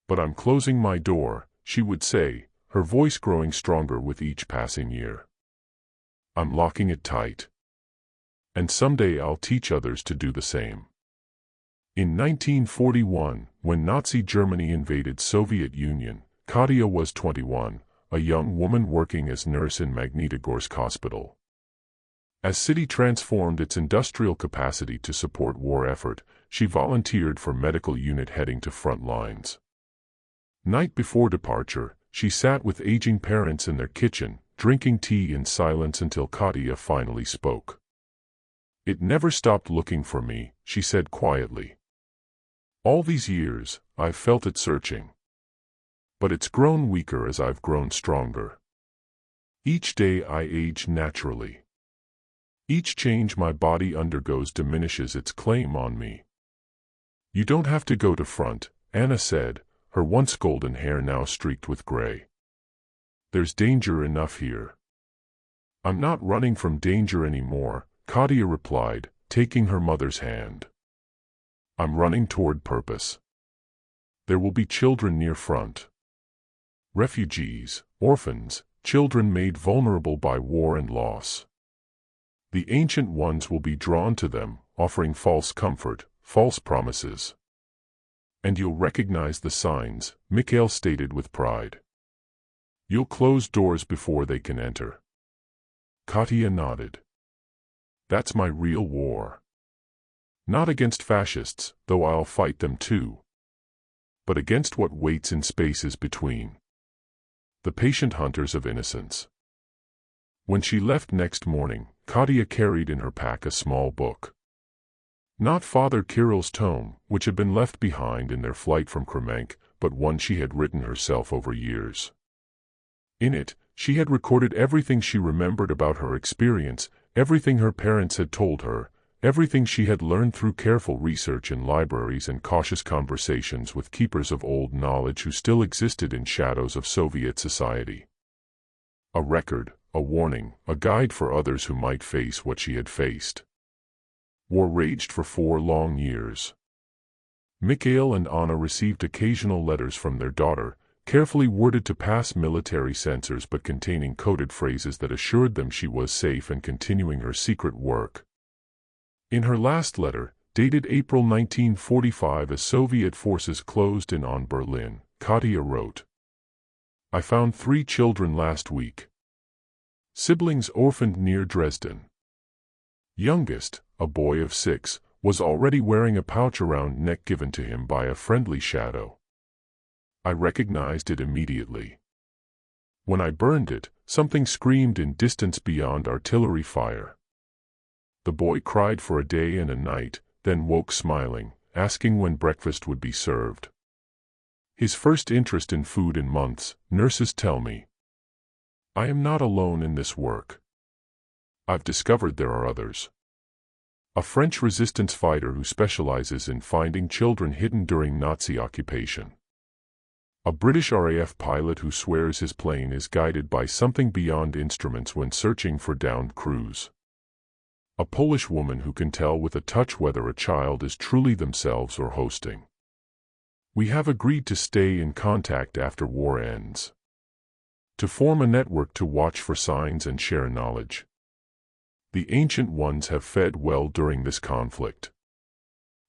"But I'm closing my door," she would say, her voice growing stronger with each passing year. "I'm locking it tight. And someday I'll teach others to do the same." In 1941, when Nazi Germany invaded Soviet Union, Katia was 21, a young woman working as nurse in Magnitogorsk Hospital. As city transformed its industrial capacity to support war effort, she volunteered for medical unit heading to front lines. Night before departure, she sat with aging parents in their kitchen, drinking tea in silence until Katia finally spoke. "It never stopped looking for me," she said quietly. "All these years, I've felt it searching. But it's grown weaker as I've grown stronger. Each day I age naturally. Each change my body undergoes diminishes its claim on me." "You don't have to go to front," Anna said, her once golden hair now streaked with gray. "There's danger enough here." "I'm not running from danger anymore," Katia replied, taking her mother's hand. "I'm running toward purpose. There will be children near front. Refugees, orphans, children made vulnerable by war and loss. The ancient ones will be drawn to them, offering false comfort, false promises. And you'll recognize the signs," Mikhail stated with pride. "You'll close doors before they can enter." Katia nodded. "That's my real war. Not against fascists, though I'll fight them too. But against what waits in spaces between. The patient hunters of innocence." When she left next morning, Katia carried in her pack a small book. Not Father Kirill's tome, which had been left behind in their flight from Kremenk, but one she had written herself over years. In it, she had recorded everything she remembered about her experience, everything her parents had told her, everything she had learned through careful research in libraries and cautious conversations with keepers of old knowledge who still existed in shadows of Soviet society. A record, a warning, a guide for others who might face what she had faced. War raged for 4 long years. Mikhail and Anna received occasional letters from their daughter, carefully worded to pass military censors but containing coded phrases that assured them she was safe and continuing her secret work. In her last letter, dated April 1945 as Soviet forces closed in on Berlin, Katia wrote, "I found 3 children last week. Siblings orphaned near Dresden. Youngest, a boy of 6, was already wearing a pouch around neck given to him by a friendly shadow. I recognized it immediately. When I burned it, something screamed in distance beyond artillery fire. The boy cried for a day and a night, then woke smiling, asking when breakfast would be served. His first interest in food in months, nurses tell me. I am not alone in this work. I've discovered there are others. A French resistance fighter who specializes in finding children hidden during Nazi occupation. A British RAF pilot who swears his plane is guided by something beyond instruments when searching for downed crews. A Polish woman who can tell with a touch whether a child is truly themselves or hosting. We have agreed to stay in contact after war ends. To form a network to watch for signs and share knowledge. The ancient ones have fed well during this conflict.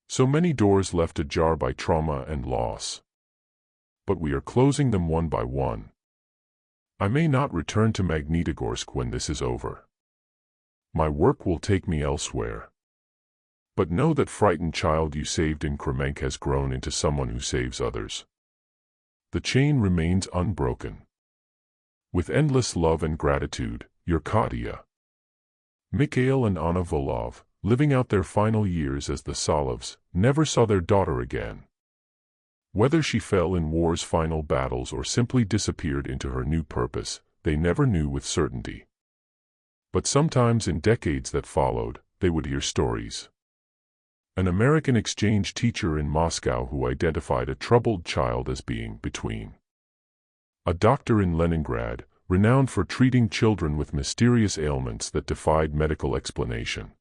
So many doors left ajar by trauma and loss. But we are closing them one by one. I may not return to Magnitogorsk when this is over. My work will take me elsewhere. But know that frightened child you saved in Kremenk has grown into someone who saves others. The chain remains unbroken. With endless love and gratitude, your Katya. Mikhail and Anna Volov, living out their final years as the Solovs, never saw their daughter again. Whether she fell in war's final battles or simply disappeared into her new purpose, they never knew with certainty. But sometimes in decades that followed, they would hear stories. An American exchange teacher in Moscow who identified a troubled child as being between. A doctor in Leningrad, renowned for treating children with mysterious ailments that defied medical explanation.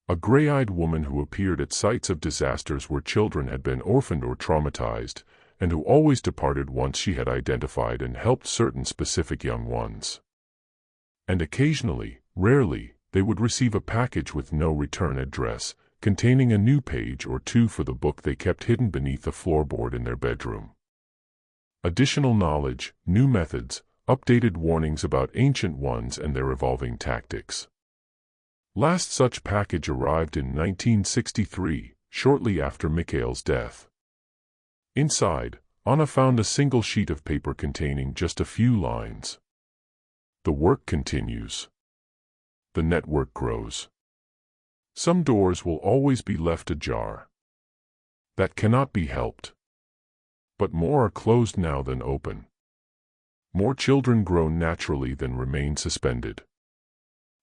A gray-eyed woman who appeared at sites of disasters where children had been orphaned or traumatized, and who always departed once she had identified and helped certain specific young ones. And occasionally, rarely, they would receive a package with no return address, containing a new page or two for the book they kept hidden beneath the floorboard in their bedroom. Additional knowledge, new methods, updated warnings about ancient ones and their evolving tactics. Last such package arrived in 1963, shortly after Mikhail's death. Inside, Anna found a single sheet of paper containing just a few lines. The work continues. The network grows. Some doors will always be left ajar. That cannot be helped. But more are closed now than open. More children grow naturally than remain suspended.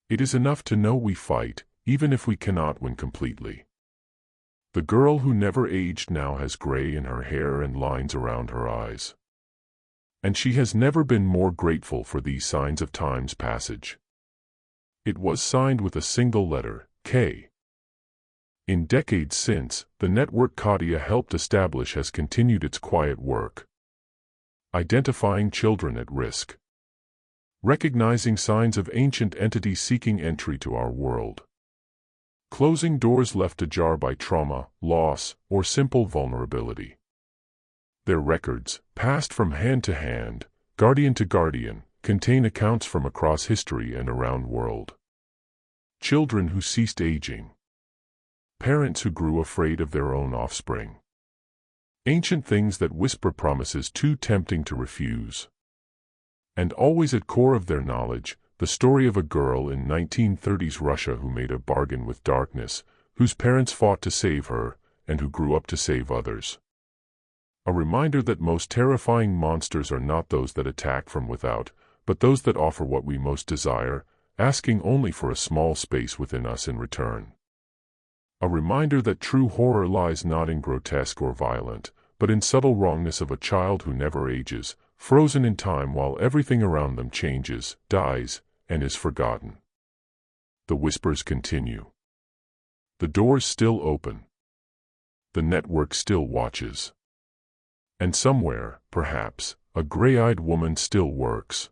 It is enough to know we fight, even if we cannot win completely. The girl who never aged now has gray in her hair and lines around her eyes. And she has never been more grateful for these signs of time's passage. It was signed with a single letter, K. In decades since, the network Katya helped establish has continued its quiet work. Identifying children at risk. Recognizing signs of ancient entities seeking entry to our world. Closing doors left ajar by trauma, loss, or simple vulnerability. Their records, passed from hand to hand, guardian to guardian, contain accounts from across history and around world. Children who ceased aging. Parents who grew afraid of their own offspring. Ancient things that whisper promises too tempting to refuse. And always at core of their knowledge, the story of a girl in 1930s Russia who made a bargain with darkness, whose parents fought to save her, and who grew up to save others. A reminder that most terrifying monsters are not those that attack from without, but those that offer what we most desire, asking only for a small space within us in return. A reminder that true horror lies not in grotesque or violent, but in subtle wrongness of a child who never ages, frozen in time while everything around them changes, dies, and is forgotten. The whispers continue. The doors still open. The network still watches. And somewhere, perhaps, a gray-eyed woman still works.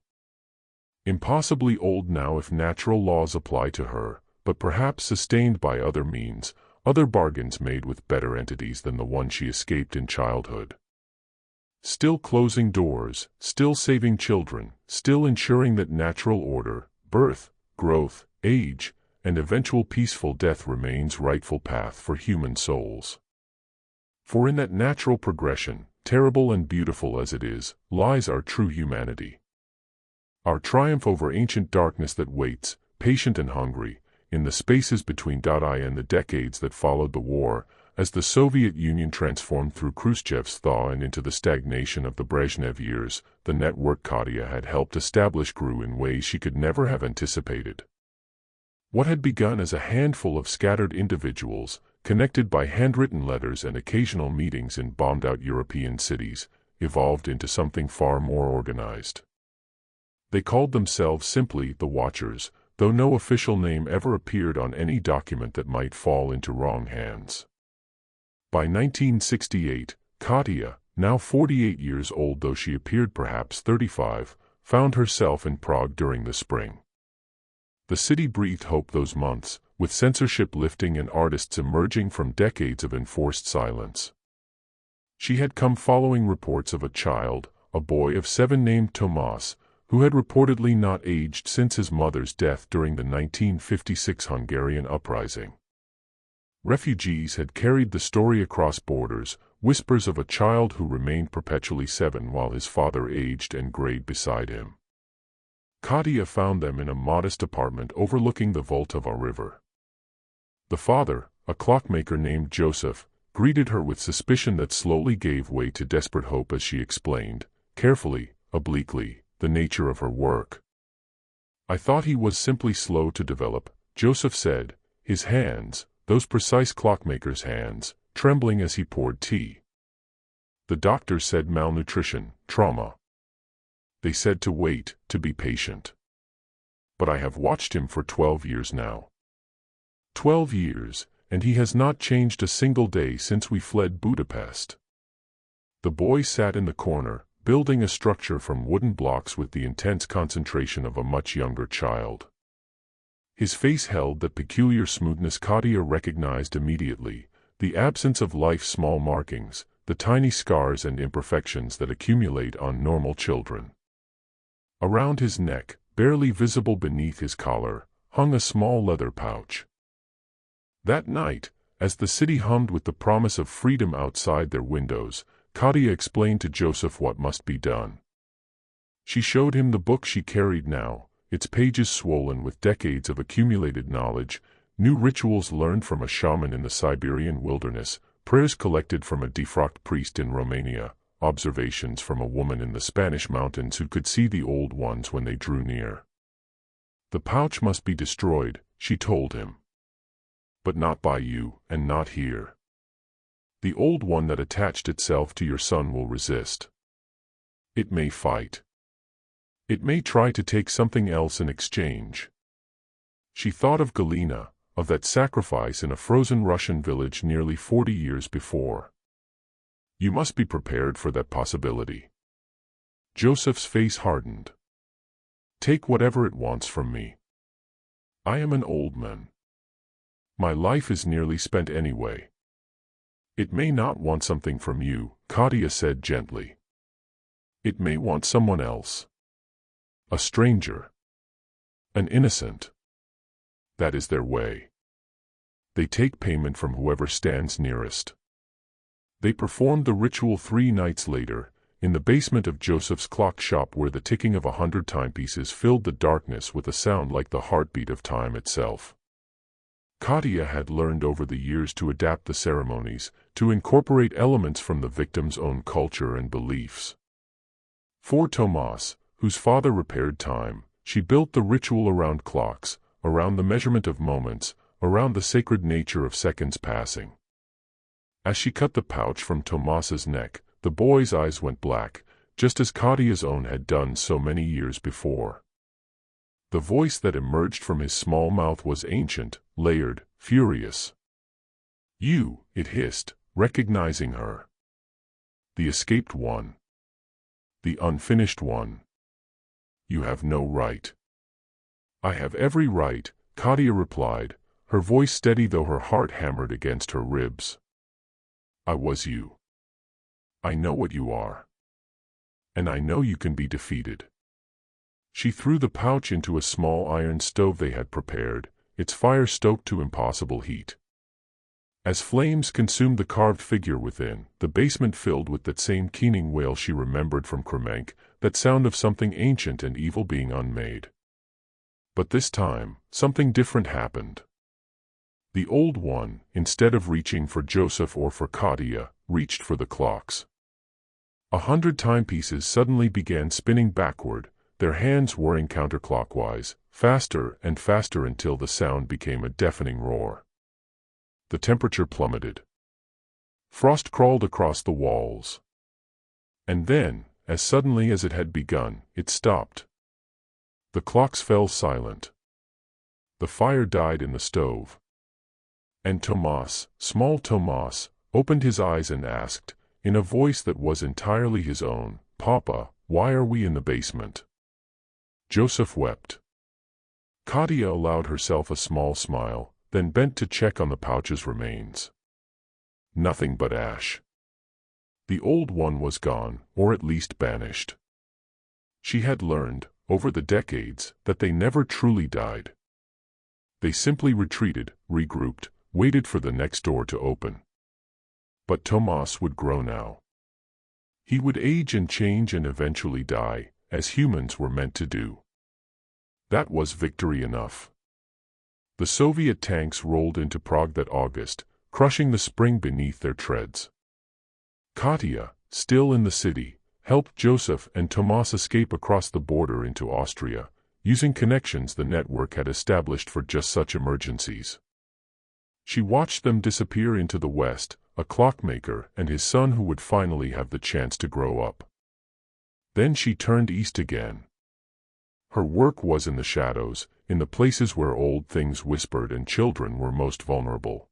Impossibly old now if natural laws apply to her, but perhaps sustained by other means, other bargains made with better entities than the one she escaped in childhood. Still closing doors, still saving children, still ensuring that natural order, birth, growth, age, and eventual peaceful death remains rightful path for human souls. For in that natural progression, terrible and beautiful as it is, lies our true humanity. Our triumph over ancient darkness that waits, patient and hungry, in the spaces between I and the decades that followed the war, as the Soviet Union transformed through Khrushchev's thaw and into the stagnation of the Brezhnev years, the network Katya had helped establish grew in ways she could never have anticipated. What had begun as a handful of scattered individuals, connected by handwritten letters and occasional meetings in bombed-out European cities, evolved into something far more organized. They called themselves simply the Watchers, though no official name ever appeared on any document that might fall into wrong hands. By 1968, Katya, now 48 years old though she appeared perhaps 35, found herself in Prague during the spring. The city breathed hope those months, with censorship lifting and artists emerging from decades of enforced silence. She had come following reports of a boy of 7 named Tomas, who had reportedly not aged since his mother's death during the 1956 Hungarian uprising. Refugees had carried the story across borders, whispers of a child who remained perpetually 7 while his father aged and grayed beside him. Katya found them in a modest apartment overlooking the Vltava River. The father, a clockmaker named Joseph, greeted her with suspicion that slowly gave way to desperate hope as she explained, carefully, obliquely, the nature of her work. "I thought he was simply slow to develop," Joseph said, his hands, those precise clockmaker's hands, trembling as he poured tea. "The doctors said malnutrition, trauma. They said to wait, to be patient. But I have watched him for 12 years now. 12 years, and he has not changed a single day since we fled Budapest." The boy sat in the corner, building a structure from wooden blocks with the intense concentration of a much younger child. His face held that peculiar smoothness Katya recognized immediately, the absence of life's small markings, the tiny scars and imperfections that accumulate on normal children. Around his neck, barely visible beneath his collar, hung a small leather pouch. That night, as the city hummed with the promise of freedom outside their windows, Katya explained to Joseph what must be done. She showed him the book she carried now, its pages swollen with decades of accumulated knowledge, new rituals learned from a shaman in the Siberian wilderness, prayers collected from a defrocked priest in Romania, observations from a woman in the Spanish mountains who could see the old ones when they drew near. "The pouch must be destroyed," she told him. "But not by you, and not here. The old one that attached itself to your son will resist. It may fight. It may try to take something else in exchange." She thought of Galina, of that sacrifice in a frozen Russian village nearly 40 years before. "You must be prepared for that possibility." Joseph's face hardened. "Take whatever it wants from me. I am an old man. My life is nearly spent anyway." "It may not want something from you," Katya said gently. "It may want someone else. A stranger. An innocent. That is their way. They take payment from whoever stands nearest." They performed the ritual 3 nights later, in the basement of Joseph's clock shop where the ticking of 100 timepieces filled the darkness with a sound like the heartbeat of time itself. Katya had learned over the years to adapt the ceremonies, to incorporate elements from the victim's own culture and beliefs. For Tomas, whose father repaired time, she built the ritual around clocks, around the measurement of moments, around the sacred nature of seconds passing. As she cut the pouch from Tomas's neck, the boy's eyes went black, just as Katya's own had done so many years before. The voice that emerged from his small mouth was ancient, layered, furious. "You," it hissed, recognizing her. "The escaped one. The unfinished one. You have no right." "I have every right," Katya replied, her voice steady though her heart hammered against her ribs. "I was you. I know what you are. And I know you can be defeated." She threw the pouch into a small iron stove they had prepared, its fire stoked to impossible heat. As flames consumed the carved figure within, the basement filled with that same keening wail she remembered from Kremenk, that sound of something ancient and evil being unmade. But this time, something different happened. The Old One, instead of reaching for Joseph or for Katia, reached for the clocks. 100 timepieces suddenly began spinning backward, their hands whirring counterclockwise, faster and faster until the sound became a deafening roar. The temperature plummeted. Frost crawled across the walls. And then, as suddenly as it had begun, it stopped. The clocks fell silent. The fire died in the stove. And Tomas, small Tomas, opened his eyes and asked, in a voice that was entirely his own, "Papa, why are we in the basement?" Joseph wept. Katia allowed herself a small smile, then bent to check on the pouch's remains. Nothing but ash. The Old One was gone, or at least banished. She had learned, over the decades, that they never truly died. They simply retreated, regrouped, waited for the next door to open. But Tomas would grow now. He would age and change and eventually die, as humans were meant to do. That was victory enough. The Soviet tanks rolled into Prague that August, crushing the spring beneath their treads. Katia, still in the city, helped Joseph and Tomas escape across the border into Austria, using connections the network had established for just such emergencies. She watched them disappear into the West, a clockmaker and his son who would finally have the chance to grow up. Then she turned east again. Her work was in the shadows, in the places where old things whispered and children were most vulnerable.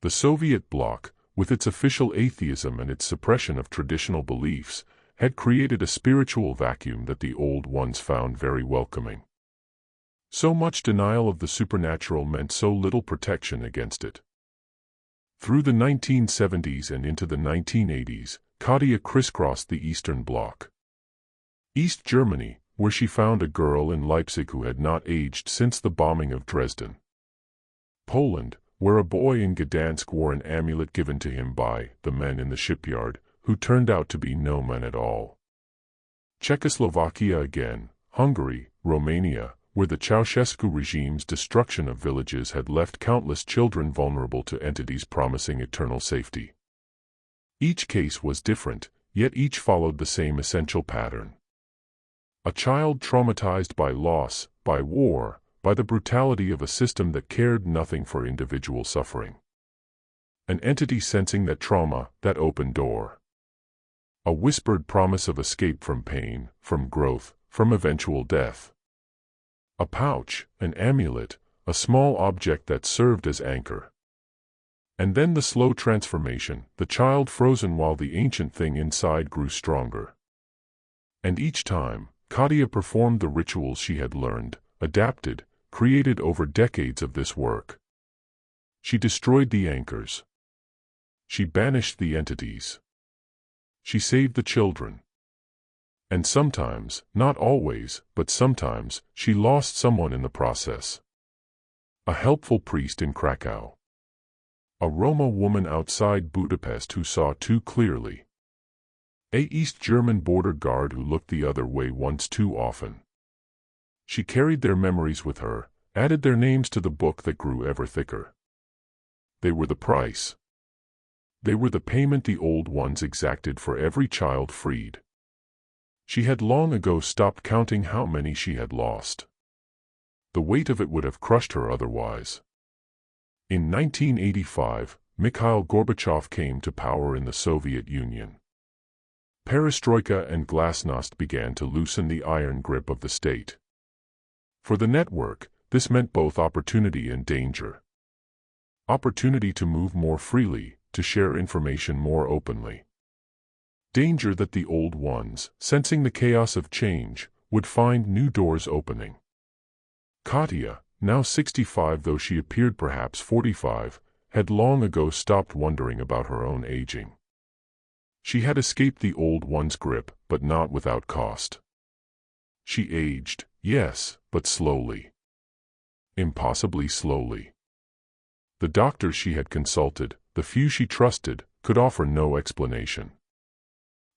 The Soviet bloc, with its official atheism and its suppression of traditional beliefs, had created a spiritual vacuum that the Old Ones found very welcoming. So much denial of the supernatural meant so little protection against it. Through the 1970s and into the 1980s, Katia crisscrossed the Eastern Bloc. East Germany, where she found a girl in Leipzig who had not aged since the bombing of Dresden. Poland, where a boy in Gdansk wore an amulet given to him by the men in the shipyard, who turned out to be no men at all. Czechoslovakia again, Hungary, Romania, where the Ceausescu regime's destruction of villages had left countless children vulnerable to entities promising eternal safety. Each case was different, yet each followed the same essential pattern. A child traumatized by loss, by war, by the brutality of a system that cared nothing for individual suffering. An entity sensing that trauma, that open door. A whispered promise of escape from pain, from growth, from eventual death. A pouch, an amulet, a small object that served as anchor. And then the slow transformation, the child frozen while the ancient thing inside grew stronger. And each time, Katia performed the rituals she had learned, adapted, created over decades of this work. She destroyed the anchors. She banished the entities. She saved the children. And sometimes, not always, but sometimes, she lost someone in the process. A helpful priest in Krakow. A Roma woman outside Budapest who saw too clearly. A East German border guard who looked the other way once too often. She carried their memories with her, added their names to the book that grew ever thicker. They were the price. They were the payment the Old Ones exacted for every child freed. She had long ago stopped counting how many she had lost. The weight of it would have crushed her otherwise. In 1985, Mikhail Gorbachev came to power in the Soviet Union. Perestroika and glasnost began to loosen the iron grip of the state. For the network, this meant both opportunity and danger. Opportunity to move more freely, to share information more openly. Danger that the Old Ones, sensing the chaos of change, would find new doors opening. Katia, now 65 though she appeared perhaps 45, had long ago stopped wondering about her own aging. She had escaped the Old One's grip, but not without cost. She aged, yes, but slowly. Impossibly slowly. The doctors she had consulted, the few she trusted, could offer no explanation.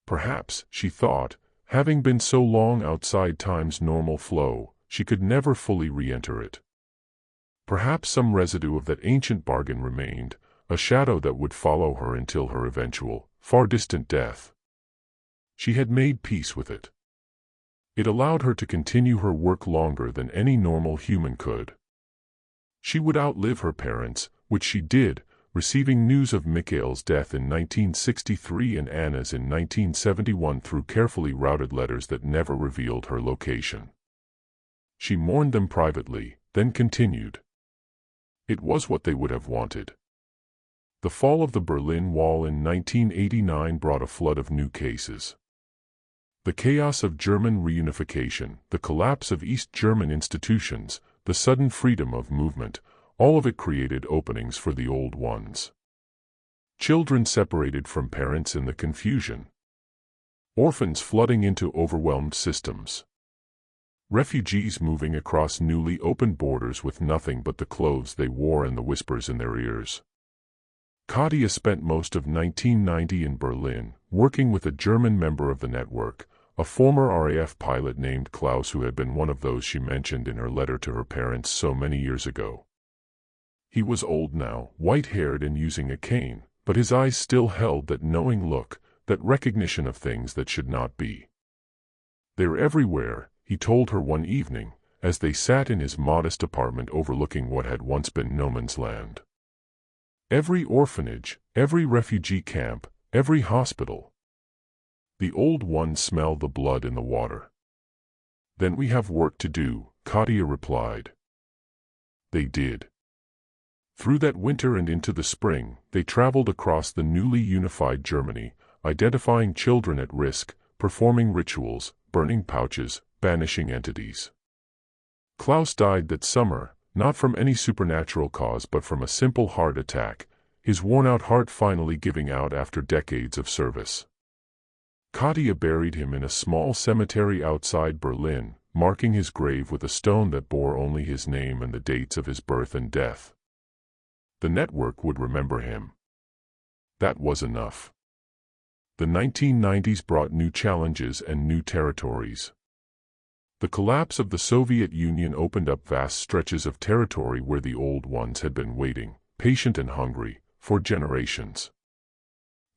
Perhaps, she thought, having been so long outside time's normal flow, she could never fully re-enter it. Perhaps some residue of that ancient bargain remained, a shadow that would follow her until her eventual, far-distant death. She had made peace with it. It allowed her to continue her work longer than any normal human could. She would outlive her parents, which she did, receiving news of Mikhail's death in 1963 and Anna's in 1971 through carefully routed letters that never revealed her location. She mourned them privately, then continued. It was what they would have wanted. The fall of the Berlin Wall in 1989 brought a flood of new cases. The chaos of German reunification, the collapse of East German institutions, the sudden freedom of movement, all of it created openings for the old ones. Children separated from parents in the confusion. Orphans flooding into overwhelmed systems. Refugees moving across newly opened borders with nothing but the clothes they wore and the whispers in their ears. Katia spent most of 1990 in Berlin, working with a German member of the network, a former RAF pilot named Klaus, who had been one of those she mentioned in her letter to her parents so many years ago. He was old now, white-haired and using a cane, but his eyes still held that knowing look, that recognition of things that should not be. "They're everywhere," he told her one evening, as they sat in his modest apartment overlooking what had once been no man's land. "Every orphanage, every refugee camp, every hospital." The old ones smell the blood in the water. "Then we have work to do," Katia replied. They did. Through that winter and into the spring, they traveled across the newly unified Germany, identifying children at risk, performing rituals, burning pouches, banishing entities. Klaus died that summer, not from any supernatural cause but from a simple heart attack, his worn-out heart finally giving out after decades of service. Katia buried him in a small cemetery outside Berlin, marking his grave with a stone that bore only his name and the dates of his birth and death. The network would remember him. That was enough. The 1990s brought new challenges and new territories. The collapse of the Soviet Union opened up vast stretches of territory where the old ones had been waiting, patient and hungry, for generations.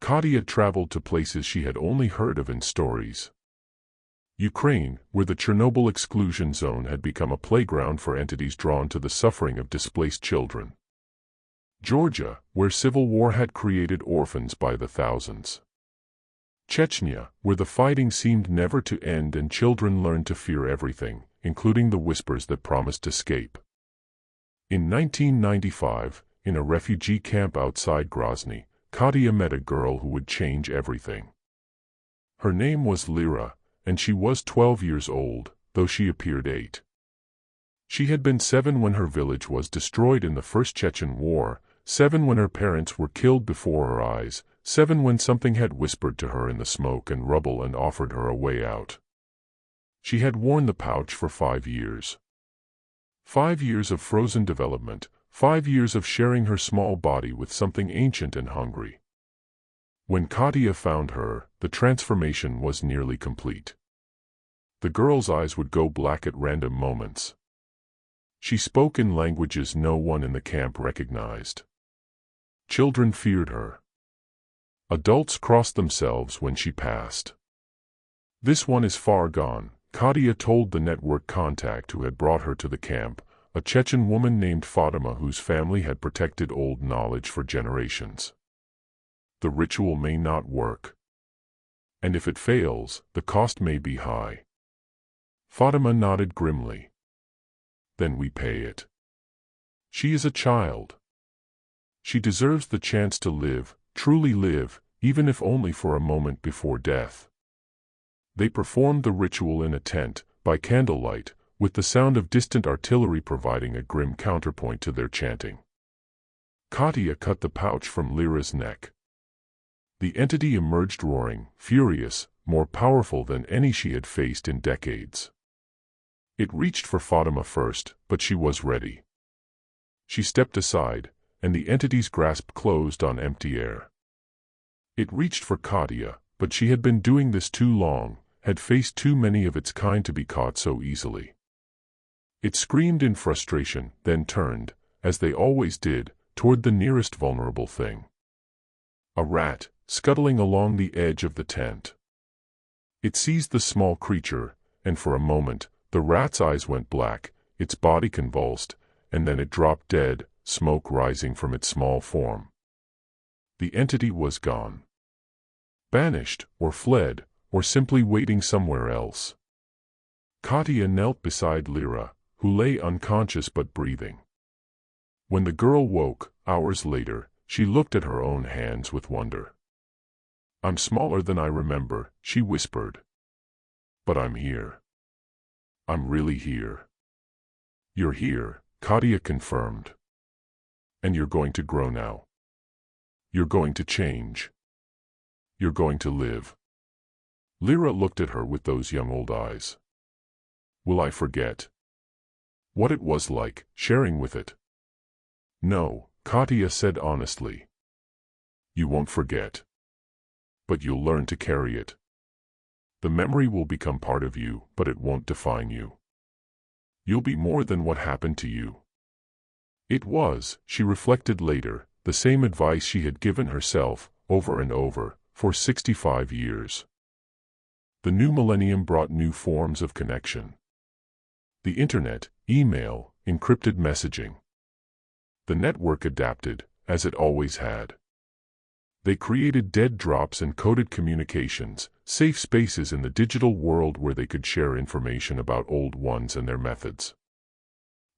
Katia traveled to places she had only heard of in stories. Ukraine, where the Chernobyl exclusion zone had become a playground for entities drawn to the suffering of displaced children. Georgia, where civil war had created orphans by the thousands. Chechnya, where the fighting seemed never to end and children learned to fear everything, including the whispers that promised escape. In 1995, in a refugee camp outside Grozny, Katia met a girl who would change everything. Her name was Lyra, and she was 12 years old, though she appeared 8. She had been 7 when her village was destroyed in the First Chechen War, 7 when her parents were killed before her eyes, 7 when something had whispered to her in the smoke and rubble and offered her a way out. She had worn the pouch for 5 years. 5 years of frozen development, 5 years of sharing her small body with something ancient and hungry. When Katia found her, the transformation was nearly complete. The girl's eyes would go black at random moments. She spoke in languages no one in the camp recognized. Children feared her. Adults crossed themselves when she passed. "This one is far gone," Katia told the network contact who had brought her to the camp, a Chechen woman named Fatima whose family had protected old knowledge for generations. "The ritual may not work. And if it fails, the cost may be high." Fatima nodded grimly. "Then we pay it. She is a child. She deserves the chance to live, truly live, even if only for a moment before death." They performed the ritual in a tent, by candlelight, with the sound of distant artillery providing a grim counterpoint to their chanting. Katia cut the pouch from Lyra's neck. The entity emerged roaring, furious, more powerful than any she had faced in decades. It reached for Fatima first, but she was ready. She stepped aside, and the entity's grasp closed on empty air. It reached for Katia, but she had been doing this too long, had faced too many of its kind to be caught so easily. It screamed in frustration, then turned, as they always did, toward the nearest vulnerable thing. A rat, scuttling along the edge of the tent. It seized the small creature, and for a moment, the rat's eyes went black, its body convulsed, and then it dropped dead, smoke rising from its small form. The entity was gone. Banished, or fled, or simply waiting somewhere else. Katya knelt beside Lyra, who lay unconscious but breathing. When the girl woke, hours later, she looked at her own hands with wonder. "I'm smaller than I remember," she whispered. "But I'm here. I'm really here." "You're here," Katya confirmed. "And you're going to grow now. You're going to change. You're going to live." Lyra looked at her with those young old eyes. "Will I forget what it was like, sharing with it?" "No," Katya said honestly. "You won't forget. But you'll learn to carry it. The memory will become part of you, but it won't define you. You'll be more than what happened to you." It was, she reflected later, the same advice she had given herself, over and over, for 65 years. The new millennium brought new forms of connection. The internet, email, encrypted messaging. The network adapted, as it always had. They created dead drops and coded communications, safe spaces in the digital world where they could share information about old ones and their methods.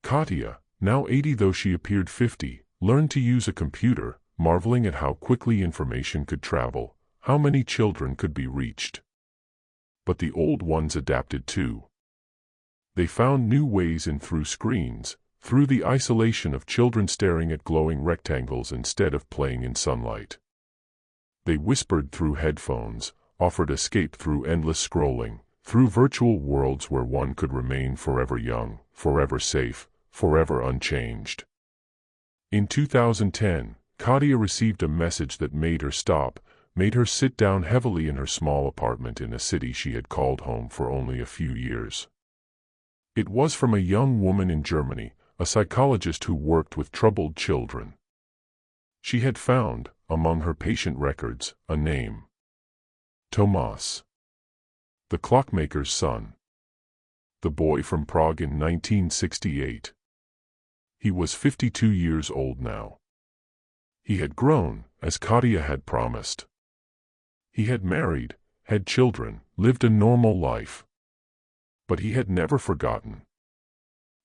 Katya, now 80 though she appeared 50, learned to use a computer, marveling at how quickly information could travel, how many children could be reached. But the old ones adapted too. They found new ways in through screens, through the isolation of children staring at glowing rectangles instead of playing in sunlight. They whispered through headphones, offered escape through endless scrolling, through virtual worlds where one could remain forever young, forever safe, forever unchanged. In 2010, Katya received a message that made her stop, made her sit down heavily in her small apartment in a city she had called home for only a few years. It was from a young woman in Germany, a psychologist who worked with troubled children. She had found, among her patient records, a name. Tomas. The clockmaker's son. The boy from Prague in 1968. He was 52 years old now. He had grown, as Katya had promised. He had married, had children, lived a normal life. But he had never forgotten.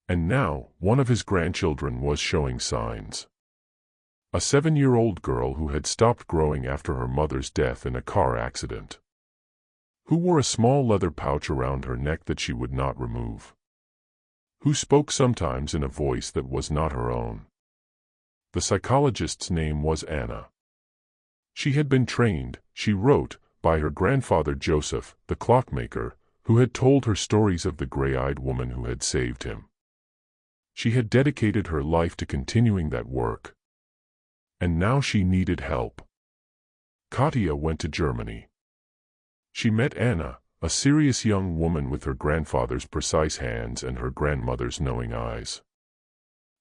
And now, one of his grandchildren was showing signs. A 7-year-old girl who had stopped growing after her mother's death in a car accident. Who wore a small leather pouch around her neck that she would not remove. Who spoke sometimes in a voice that was not her own. The psychologist's name was Anna. She had been trained, she wrote, by her grandfather Joseph, the clockmaker, who had told her stories of the gray-eyed woman who had saved him. She had dedicated her life to continuing that work. And now she needed help. Katya went to Germany. She met Anna, a serious young woman with her grandfather's precise hands and her grandmother's knowing eyes.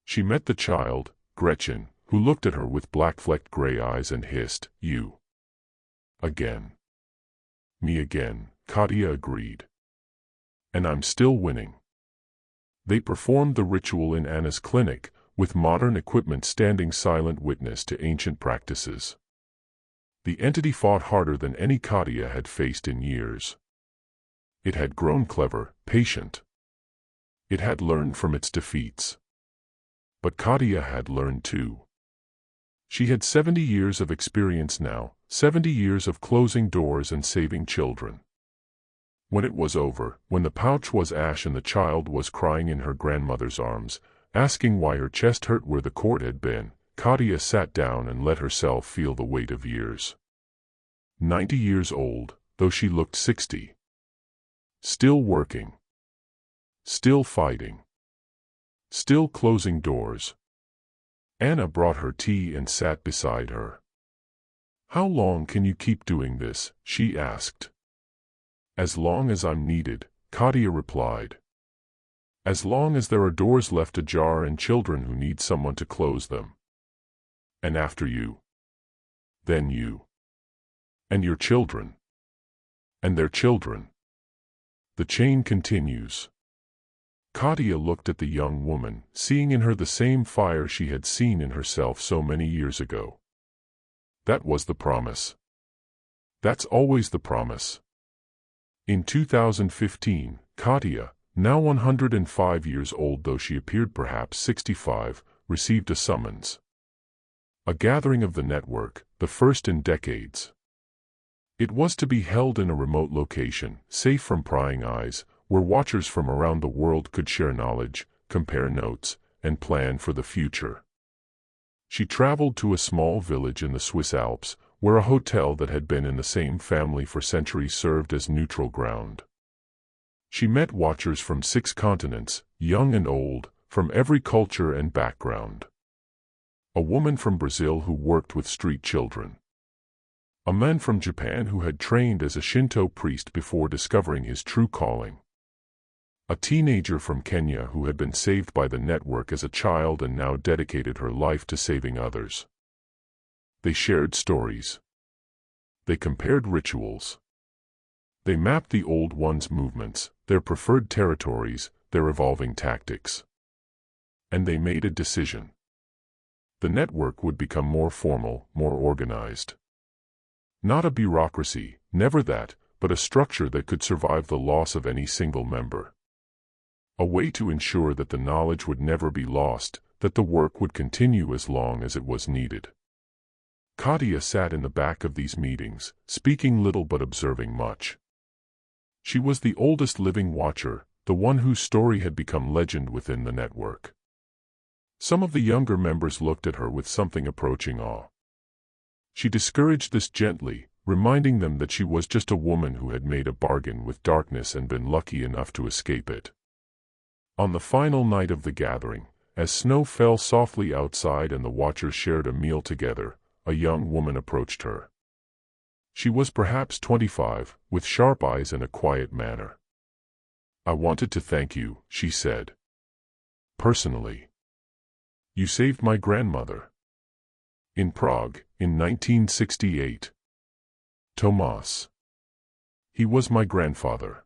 She met the child, Gretchen, who looked at her with black-flecked gray eyes and hissed, "You." Again. "Me again," Katya agreed. "And I'm still winning." They performed the ritual in Anna's clinic, with modern equipment standing silent witness to ancient practices. The entity fought harder than any Katya had faced in years. It had grown clever, patient. It had learned from its defeats. But Katya had learned too. She had 70 years of experience now, 70 years of closing doors and saving children. When it was over, when the pouch was ash and the child was crying in her grandmother's arms, asking why her chest hurt where the cord had been, Katya sat down and let herself feel the weight of years. 90 years old, though she looked 60. Still working. Still fighting. Still closing doors. Anna brought her tea and sat beside her. "How long can you keep doing this?" she asked. "As long as I'm needed," Katya replied. As long as there are doors left ajar and children who need someone to close them. And after you. Then you. And your children. And their children. The chain continues. Katia looked at the young woman, seeing in her the same fire she had seen in herself so many years ago. That was the promise. That's always the promise. In 2015, Katia, now 105 years old though she appeared perhaps 65, received a summons. A gathering of the network, the first in decades. It was to be held in a remote location, safe from prying eyes, where watchers from around the world could share knowledge, compare notes, and plan for the future. She traveled to a small village in the Swiss Alps, where a hotel that had been in the same family for centuries served as neutral ground. She met watchers from 6 continents, young and old, from every culture and background. A woman from Brazil who worked with street children. A man from Japan who had trained as a Shinto priest before discovering his true calling. A teenager from Kenya who had been saved by the network as a child and now dedicated her life to saving others. They shared stories. They compared rituals. They mapped the old ones' movements, their preferred territories, their evolving tactics. And they made a decision. The network would become more formal, more organized. Not a bureaucracy, never that, but a structure that could survive the loss of any single member. A way to ensure that the knowledge would never be lost, that the work would continue as long as it was needed. Katia sat in the back of these meetings, speaking little but observing much. She was the oldest living watcher, the one whose story had become legend within the network. Some of the younger members looked at her with something approaching awe. She discouraged this gently, reminding them that she was just a woman who had made a bargain with darkness and been lucky enough to escape it. On the final night of the gathering, as snow fell softly outside and the watchers shared a meal together, a young woman approached her. She was perhaps 25, with sharp eyes and a quiet manner. "I wanted to thank you," she said. "Personally. You saved my grandmother. In Prague, in 1968. Tomas. He was my grandfather."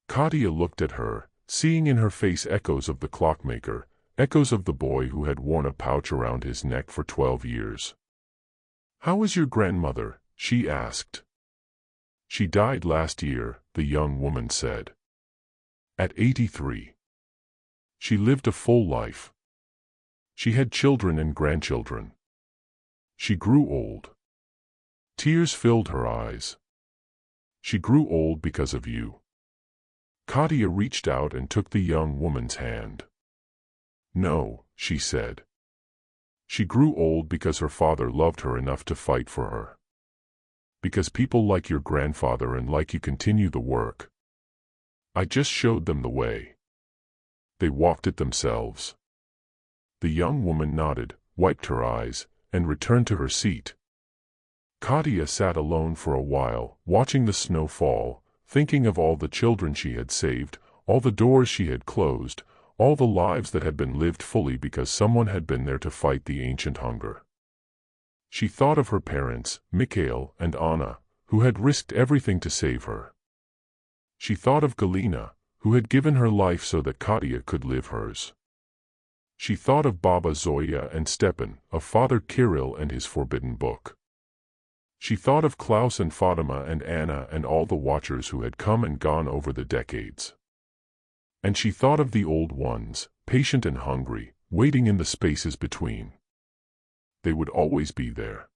Katia looked at her, seeing in her face echoes of the clockmaker, echoes of the boy who had worn a pouch around his neck for 12 years. "How is your grandmother?" she asked. "She died last year," the young woman said. "At 83. She lived a full life. She had children and grandchildren. She grew old." Tears filled her eyes. "She grew old because of you." Katia reached out and took the young woman's hand. "No," she said. "She grew old because her father loved her enough to fight for her. Because people like your grandfather and like you continue the work. I just showed them the way. They walked it themselves." The young woman nodded, wiped her eyes, and returned to her seat. Katia sat alone for a while, watching the snow fall, thinking of all the children she had saved, all the doors she had closed, all the lives that had been lived fully because someone had been there to fight the ancient hunger. She thought of her parents, Mikhail and Anna, who had risked everything to save her. She thought of Galina, who had given her life so that Katia could live hers. She thought of Baba Zoya and Stepan, of Father Kirill and his forbidden book. She thought of Klaus and Fatima and Anna and all the watchers who had come and gone over the decades. And she thought of the old ones, patient and hungry, waiting in the spaces between. They would always be there.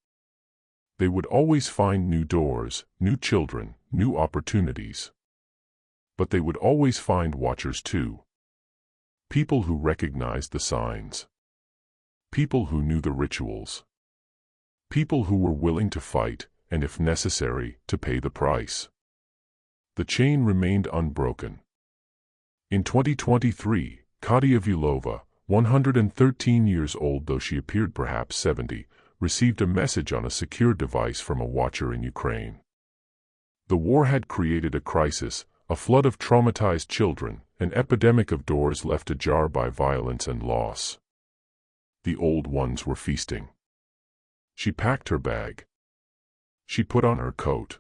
They would always find new doors, new children, new opportunities. But they would always find watchers too. People who recognized the signs. People who knew the rituals. People who were willing to fight, and if necessary, to pay the price. The chain remained unbroken. In 2023, Katia Vilova, 113 years old though she appeared perhaps 70, received a message on a secure device from a watcher in Ukraine. The war had created a crisis, a flood of traumatized children, an epidemic of doors left ajar by violence and loss. The old ones were feasting. She packed her bag. She put on her coat.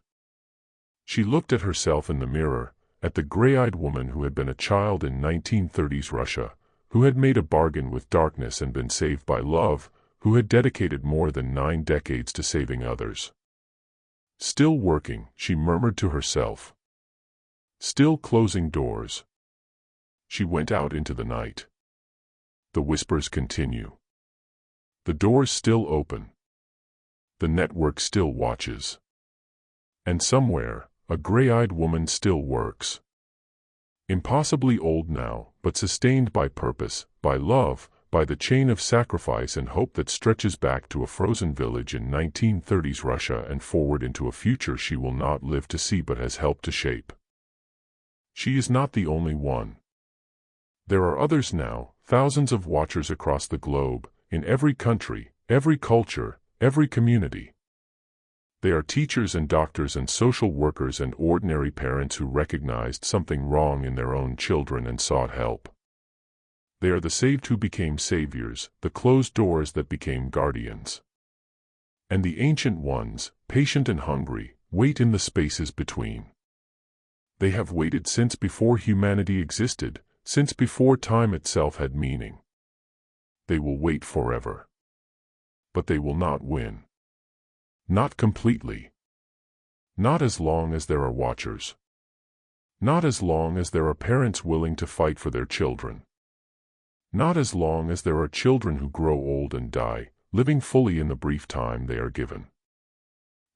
She looked at herself in the mirror, at the gray-eyed woman who had been a child in 1930s Russia, who had made a bargain with darkness and been saved by love, who had dedicated more than 9 decades to saving others. Still working, she murmured to herself. Still closing doors. She went out into the night. The whispers continue. The doors still open. The network still watches. And somewhere, a gray-eyed woman still works. Impossibly old now, but sustained by purpose, by love, by the chain of sacrifice and hope that stretches back to a frozen village in 1930s Russia and forward into a future she will not live to see but has helped to shape. She is not the only one. There are others now, thousands of watchers across the globe, in every country, every culture, every community. They are teachers and doctors and social workers and ordinary parents who recognized something wrong in their own children and sought help. They are the saved who became saviors, the closed doors that became guardians. And the ancient ones, patient and hungry, wait in the spaces between. They have waited since before humanity existed, since before time itself had meaning. They will wait forever. But they will not win. Not completely. Not as long as there are watchers. Not as long as there are parents willing to fight for their children. Not as long as there are children who grow old and die, living fully in the brief time they are given.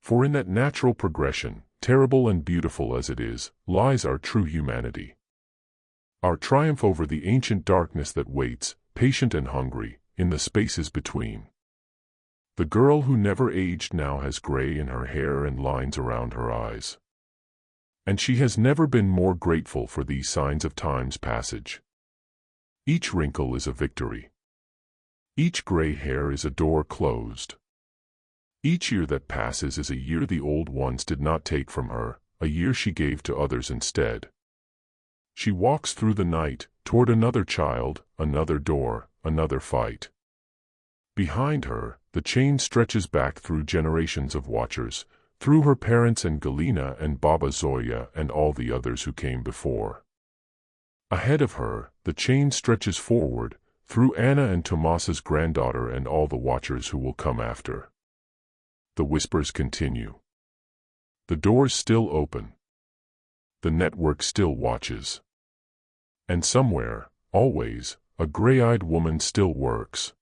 For in that natural progression, terrible and beautiful as it is, lies our true humanity. Our triumph over the ancient darkness that waits, patient and hungry, in the spaces between. The girl who never aged now has gray in her hair and lines around her eyes. And she has never been more grateful for these signs of time's passage. Each wrinkle is a victory. Each gray hair is a door closed. Each year that passes is a year the old ones did not take from her, a year she gave to others instead. She walks through the night, toward another child, another door, another fight. Behind her, the chain stretches back through generations of watchers, through her parents and Galina and Baba Zoya and all the others who came before. Ahead of her, the chain stretches forward, through Anna and Tomas's granddaughter and all the watchers who will come after. The whispers continue. The doors still open. The network still watches. And somewhere, always, a gray-eyed woman still works.